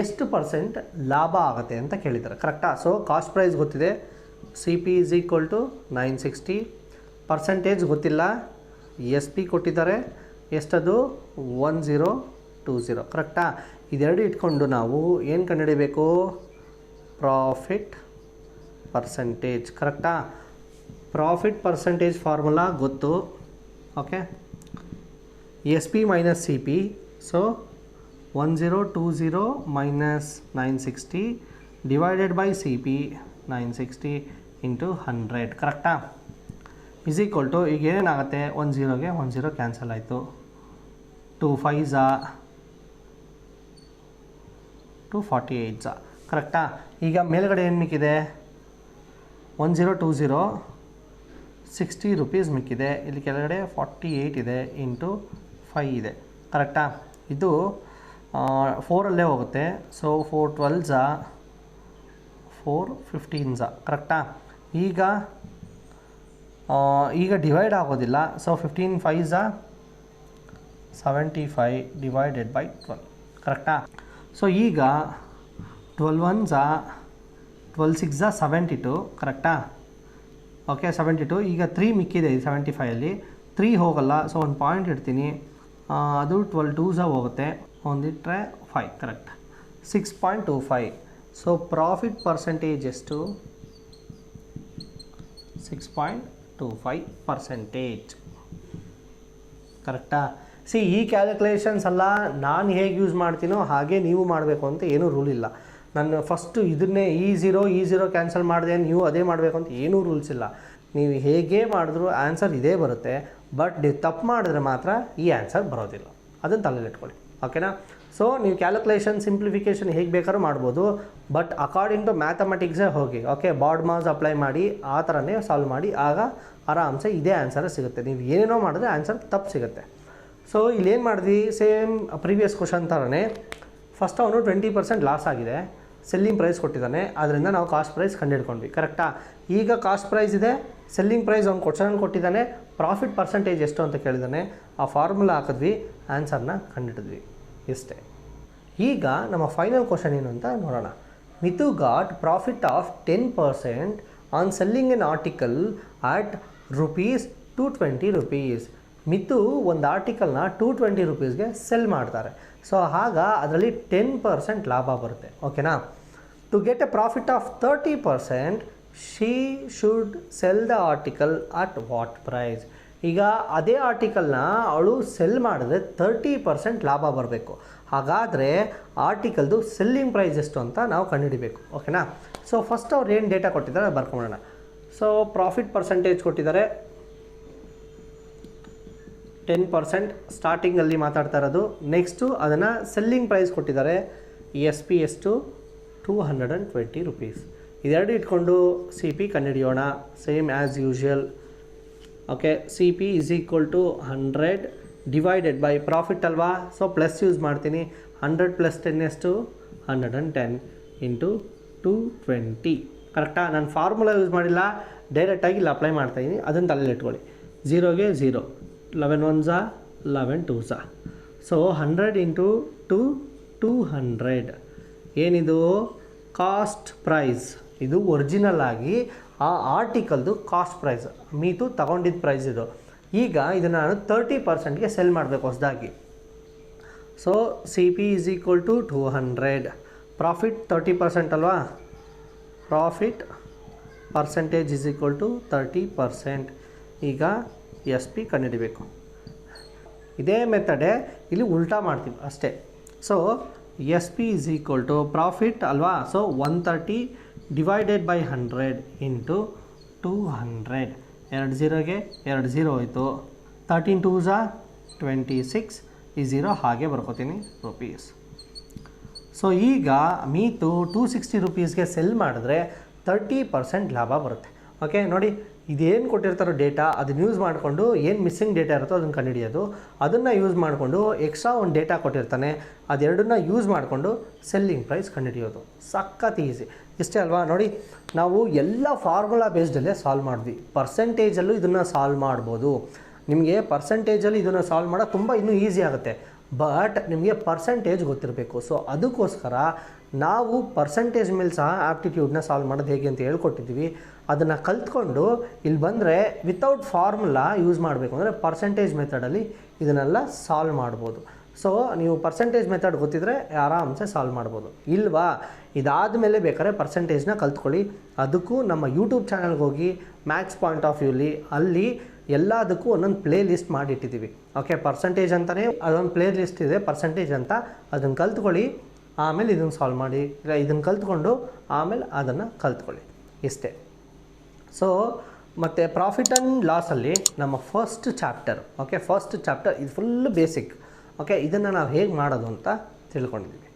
ಎಷ್ಟು ಪರ್ಸೆಂಟ್ ಲಾಭ ಆಗುತ್ತೆ ಅಂತ ಕೇಳಿದ್ದಾರೆ, ಕರೆಕ್ಟಾ? ಸೊ ಕಾಸ್ಟ್ ಪ್ರೈಸ್ ಗೊತ್ತಿದೆ, CP is equal to 960. Percentage ಗೊತ್ತಿಲ್ಲ, SP ಕೊಟ್ಟಿದ್ದಾರೆ, ಎಷ್ಟದು 1020, ಕರೆಕ್ಟಾ? ಇದೆರಡು ಇಟ್ಕೊಂಡು ನಾವು ಏನು ಕಂಡುಹಿಡಿಬೇಕು, ಪ್ರಾಫಿಟ್ ಪರ್ಸೆಂಟೇಜ್, ಕರೆಕ್ಟಾ? ಪ್ರಾಫಿಟ್ ಪರ್ಸೆಂಟೇಜ್ ಫಾರ್ಮುಲಾ ಗೊತ್ತು, okay. SP minus CP, so 1020 minus 960 divided by CP 960 into 100, ಕರೆಕ್ಟಾ? ಇಸ್ ಈಕ್ವಲ್ ಟು, ಈಗ ಏನೇನಾಗುತ್ತೆ, 10ಗೆ 10 ಕ್ಯಾನ್ಸಲ್ ಆಯಿತು, 2 5s 248s, ಕರೆಕ್ಟಾ? ಈಗ ಮೇಲ್ಗಡೆ ಏನು ಮಿಕ್ಕಿದೆ, 1020 ₹60 ಮಿಕ್ಕಿದೆ, ಇಲ್ಲಿ ಕೆಳಗಡೆ 48 ಇದೆ, ಇಂಟು 5 ಇದೆ, ಕರೆಕ್ಟಾ? ಇದು 4ಅಲ್ಲೇ ಹೋಗುತ್ತೆ, ಸೊ 4 12s 4 15s, ಕರೆಕ್ಟಾ? ಈಗ ಡಿವೈಡ್ ಆಗೋದಿಲ್ಲ, ಸೊ 15 5s 75 ಡಿವೈಡೆಡ್ ಬೈ 12, ಕರೆಕ್ಟಾ? ಸೊ ಈಗ 12 1s 12 6s 72, ಕರೆಕ್ಟಾ? ಓಕೆ 72. ಈಗ 3 ಮಿಕ್ಕಿದೆ 75ಅಲ್ಲಿ, 3 ಹೋಗಲ್ಲ, ಸೊ ಒಂದು ಪಾಯಿಂಟ್ ಇಡ್ತೀನಿ, ಅದು 12 2s ಹೋಗುತ್ತೆ, ಒಂದಿಟ್ಟರೆ 5, ಕರೆಕ್ಟ್? 6.25. ಸೊ ಪ್ರಾಫಿಟ್ ಪರ್ಸೆಂಟೇಜ್ ಎಷ್ಟು, 6.25%, ಕರೆಕ್ಟಾ? ಈ ಕ್ಯಾಲ್ಕುಲೇಷನ್ಸ್ ಎಲ್ಲ ನಾನು ಹೇಗೆ ಯೂಸ್ ಮಾಡ್ತೀನೋ ಹಾಗೆ ನೀವು ಮಾಡಬೇಕು ಅಂತ ಏನೂ ರೂಲ್ ಇಲ್ಲ. ನಾನು ಫಸ್ಟು ಇದನ್ನೇ ಈ ಝೀರೋ ಕ್ಯಾನ್ಸಲ್ ಮಾಡಿದೆ, ನೀವು ಅದೇ ಮಾಡಬೇಕು ಅಂತ ಏನೂ ರೂಲ್ಸ್ ಇಲ್ಲ. ನೀವು ಹೇಗೆ ಮಾಡಿದ್ರೂ ಆನ್ಸರ್ ಇದೇ ಬರುತ್ತೆ, ಬಟ್ ನೀವು ತಪ್ಪು ಮಾಡಿದ್ರೆ ಮಾತ್ರ ಈ ಆನ್ಸರ್ ಬರೋದಿಲ್ಲ, ಅದನ್ನು ತಲೆಲಿಟ್ಕೊಳ್ಳಿ, ಓಕೆನಾ? ಸೊ ನೀವು ಕ್ಯಾಲ್ಕುಲೇಷನ್ ಸಿಂಪ್ಲಿಫಿಕೇಷನ್ ಹೇಗೆ ಬೇಕಾದ್ರೂ ಮಾಡ್ಬೋದು, ಬಟ್ ಅಕಾರ್ಡಿಂಗ್ ಟು ಮ್ಯಾಥಮೆಟಿಕ್ಸೇ ಹೋಗಿ, ಓಕೆ, ಬಾಡ್ ಮಾಸ್ ಅಪ್ಲೈ ಮಾಡಿ ಆ ಥರನೇ ಸಾಲ್ವ್ ಮಾಡಿ, ಆಗ ಆರಾಮ್ಸೆ ಇದೇ ಆನ್ಸರ್ ಸಿಗುತ್ತೆ. ನೀವು ಏನೇನೋ ಮಾಡಿದ್ರೆ ಆನ್ಸರ್ ತಪ್ಪು ಸಿಗುತ್ತೆ. ಸೊ ಇಲ್ಲೇನು ಮಾಡಿದ್ವಿ, ಸೇಮ್ ಪ್ರೀವಿಯಸ್ ಕ್ವಶನ್ ಥರನೇ ಫಸ್ಟ್ ಅವನು 20% ಲಾಸ್ ಆಗಿದೆ, ಸೆಲ್ಲಿಂಗ್ ಪ್ರೈಸ್ ಕೊಟ್ಟಿದ್ದಾನೆ, ಅದರಿಂದ ನಾವು ಕಾಸ್ಟ್ ಪ್ರೈಸ್ ಕಂಡುಹಿಡ್ಕೊಂಡ್ವಿ, ಕರೆಕ್ಟಾ? ಈಗ ಕಾಸ್ಟ್ ಪ್ರೈಸ್ ಇದೆ, ಸೆಲ್ಲಿಂಗ್ ಪ್ರೈಸ್ ಅವ್ನು ಕ್ವಶನ್ ಕೊಟ್ಟಿದ್ದಾನೆ, ಪ್ರಾಫಿಟ್ ಪರ್ಸೆಂಟೇಜ್ ಎಷ್ಟು ಅಂತ ಕೇಳಿದ್ದಾನೆ, ಆ ಫಾರ್ಮುಲಾ ಹಾಕಿದ್ವಿ, ಆನ್ಸರ್ನ ಕಂಡುಹಿಡಿದ್ವಿ, ಇಷ್ಟೇ. ಈಗ ನಮ್ಮ ಫೈನಲ್ ಕ್ವಶನ್ ಏನು ಅಂತ ನೋಡೋಣ. Mitu got profit of 10% on selling an article at ₹220. Mitu ಒಂದು ಆರ್ಟಿಕಲ್ನ ₹220ಗೆ ಸೆಲ್ ಮಾಡ್ತಾರೆ. ಸೊ ಆಗ ಅದರಲ್ಲಿ 10% ಲಾಭ ಬರುತ್ತೆ, ಓಕೆನಾ? To get a profit of 30%, she should sell the article at what price? ಈಗ ಅದೇ ಆರ್ಟಿಕಲ್ನ ಅವಳು ಸೆಲ್ ಮಾಡಿದ್ರೆ 30% ಲಾಭ ಬರಬೇಕು. ಹಾಗಾದರೆ ಆರ್ಟಿಕಲ್ದು ಸೆಲ್ಲಿಂಗ್ ಪ್ರೈಸ್ ಎಷ್ಟು ಅಂತ ನಾವು ಕಂಡುಹಿಡಿಬೇಕು, ಓಕೆನಾ? ಸೊ ಫಸ್ಟ್ ಅವ್ರು ಏನು ಡೇಟಾ ಕೊಟ್ಟಿದ್ದಾರೆ ಬರ್ಕೊಳ್ಳೋಣ. ಸೊ ಪ್ರಾಫಿಟ್ ಪರ್ಸೆಂಟೇಜ್ ಕೊಟ್ಟಿದ್ದಾರೆ, 10% ಸ್ಟಾರ್ಟಿಂಗಲ್ಲಿ ಮಾತಾಡ್ತಾ ಇರೋದು. ನೆಕ್ಸ್ಟು ಅದನ್ನು ಸೆಲ್ಲಿಂಗ್ ಪ್ರೈಸ್ ಕೊಟ್ಟಿದ್ದಾರೆ. ಎಸ್ ಪಿ ಎಷ್ಟು 220 ರುಪೀಸ್. ಇದೆರಡು ಇಟ್ಕೊಂಡು ಸಿ ಪಿ ಕಂಡುಹಿಡಿಯೋಣ. Same as usual. Okay, C P is equal to 100 divided by profit ಅಲ್ವಾ, ಸೊ ಪ್ಲಸ್ ಯೂಸ್ ಮಾಡ್ತೀನಿ. 100 + 10 ಎಷ್ಟು 110 ಇಂಟು 220. ಕರೆಕ್ಟಾ? ನಾನು ಫಾರ್ಮುಲಾ ಯೂಸ್ ಮಾಡಿಲ್ಲ, ಡೈರೆಕ್ಟಾಗಿ ಇಲ್ಲಿ ಅಪ್ಲೈ ಮಾಡ್ತಾಯಿದ್ದೀನಿ. ಅದನ್ನು ತಲೆಯಲ್ಲಿ ಇಟ್ಕೊಳ್ಳಿ. 0ಗೆ 0, 11 1s 11 2s. So 100 into 200. ಏನಿದು ಕಾಸ್ಟ್ ಪ್ರೈಸ್. ಇದು ಒರಿಜಿನಲ್ ಆಗಿ ಆ ಆರ್ಟಿಕಲ್ದು ಕಾಸ್ಟ್ ಪ್ರೈಸ್, ಮೀತು ತಗೊಂಡಿದ್ದ ಪ್ರೈಸ್ ಇದು. ಈಗ ಇದನ್ನು ನಾನು 30%ಗೆ ಸೆಲ್ ಮಾಡಬೇಕು ಹೊಸದಾಗಿ. So C P is equal to 200. Profit 30% ಅಲ್ವಾ, profit percentage is equal to 30%. ಈಗ ಎಸ್ ಪಿ ಕಂಡುಹಿಡಿಬೇಕು. ಇದೇ ಮೆಥಡೇ ಇಲ್ಲಿ ಉಲ್ಟಾ ಮಾಡ್ತೀವಿ ಅಷ್ಟೇ. So S P is equal to profit ಅಲ್ವಾ, ಸೊ 130 ಡಿವೈಡೆಡ್ ಬೈ 100 ಇಂಟು 200. 2 0ಗೆ 2 0 ಹೋಯಿತು. 13 2s 26, ಈ 0 ಹಾಗೆ ಬರ್ಕೋತೀನಿ ರುಪೀಸ್. ಸೊ ಈಗ ಮೀತು 260 ರುಪೀಸ್ಗೆ ಸೆಲ್ ಮಾಡಿದ್ರೆ 30% ಲಾಭ ಬರುತ್ತೆ. ಓಕೆ ನೋಡಿ, ಇದೇನು ಕೊಟ್ಟಿರ್ತಾರೋ ಡೇಟಾ ಅದನ್ನು ಯೂಸ್ ಮಾಡಿಕೊಂಡು ಏನು ಮಿಸ್ಸಿಂಗ್ ಡೇಟಾ ಇರುತ್ತೋ ಅದನ್ನು ಕಂಡುಹಿಡಿಯೋದು. ಅದನ್ನು ಯೂಸ್ ಮಾಡಿಕೊಂಡು ಎಕ್ಸ್ಟ್ರಾ ಒಂದು ಡೇಟಾ ಕೊಟ್ಟಿರ್ತಾನೆ, ಅದೆರಡನ್ನ ಯೂಸ್ ಮಾಡಿಕೊಂಡು ಸೆಲ್ಲಿಂಗ್ ಪ್ರೈಸ್ ಕಂಡುಹಿಡಿಯೋದು. ಸಖತ್ ಈಸಿ. ಇಷ್ಟೇ ಅಲ್ವಾ? ನೋಡಿ, ನಾವು ಎಲ್ಲ ಫಾರ್ಮುಲಾ ಬೇಸ್ಡಲ್ಲೇ ಸಾಲ್ವ್ ಮಾಡಿದ್ವಿ. ಪರ್ಸೆಂಟೇಜಲ್ಲೂ ಇದನ್ನು ಸಾಲ್ವ್ ಮಾಡ್ಬೋದು. ನಿಮಗೆ ಪರ್ಸೆಂಟೇಜಲ್ಲಿ ಇದನ್ನು ಸಾಲ್ವ್ ಮಾಡೋದು ತುಂಬ ಇನ್ನೂ ಈಸಿ ಆಗುತ್ತೆ. ಬಟ್ ನಿಮಗೆ ಪರ್ಸೆಂಟೇಜ್ ಗೊತ್ತಿರಬೇಕು. ಸೊ ಅದಕ್ಕೋಸ್ಕರ ನಾವು ಪರ್ಸೆಂಟೇಜ್ ಮೇಲೆ ಸಹ ಆಪ್ಟಿಟ್ಯೂಡ್ನ ಸಾಲ್ವ್ ಮಾಡೋದು ಹೇಗೆ ಅಂತ ಹೇಳ್ಕೊಟ್ಟಿದ್ವಿ. ಅದನ್ನು ಕಲ್ತ್ಕೊಂಡು ಇಲ್ಲಿ ಬಂದರೆ ವಿತೌಟ್ ಫಾರ್ಮುಲಾ ಯೂಸ್ ಮಾಡಬೇಕು ಅಂದರೆ ಪರ್ಸೆಂಟೇಜ್ ಮೆಥಡಲ್ಲಿ ಇದನ್ನೆಲ್ಲ ಸಾಲ್ವ್ ಮಾಡ್ಬೋದು. ಸೊ ನೀವು ಪರ್ಸೆಂಟೇಜ್ ಮೆಥಡ್ ಗೊತ್ತಿದ್ದರೆ ಆರಾಮ್ಸೆ ಸಾಲ್ವ್ ಮಾಡ್ಬೋದು. ಇಲ್ವಾ, ಇದಾದ ಮೇಲೆ ಬೇಕಾದ್ರೆ ಪರ್ಸೆಂಟೇಜ್ನ ಕಲ್ತ್ಕೊಳ್ಳಿ. ಅದಕ್ಕೂ ನಮ್ಮ ಯೂಟ್ಯೂಬ್ ಚಾನಲ್ಗೆ ಹೋಗಿ ಮ್ಯಾಥ್ಸ್ ಪಾಯಿಂಟ್ ಆಫ್ ವ್ಯೂಲಿ ಅಲ್ಲಿ ಎಲ್ಲದಕ್ಕೂ ಒಂದೊಂದು ಪ್ಲೇ ಲಿಸ್ಟ್ ಮಾಡಿಟ್ಟಿದ್ದೀವಿ. ಓಕೆ, ಪರ್ಸೆಂಟೇಜ್ ಅಂತಲೇ ಅದೊಂದು ಪ್ಲೇ ಲಿಸ್ಟ್ ಇದೆ, ಪರ್ಸೆಂಟೇಜ್ ಅಂತ. ಅದನ್ನು ಕಲ್ತ್ಕೊಳ್ಳಿ, ಆಮೇಲೆ ಇದನ್ನು ಸಾಲ್ವ್ ಮಾಡಿ. ಇಲ್ಲ, ಇದನ್ನು ಕಲ್ತ್ಕೊಂಡು ಆಮೇಲೆ ಅದನ್ನು ಕಲ್ತ್ಕೊಳ್ಳಿ. ಇಷ್ಟೇ. ಸೊ ಮತ್ತು ಪ್ರಾಫಿಟ್ ಆ್ಯಂಡ್ ಲಾಸಲ್ಲಿ ನಮ್ಮ first chapter. Okay, first chapter ಇದು ಫುಲ್ ಬೇಸಿಕ್. ಓಕೆ, ಇದನ್ನು ನಾವು ಹೇಗೆ ಮಾಡೋದು ಅಂತ ತಿಳ್ಕೊಂಡಿದ್ದೀವಿ.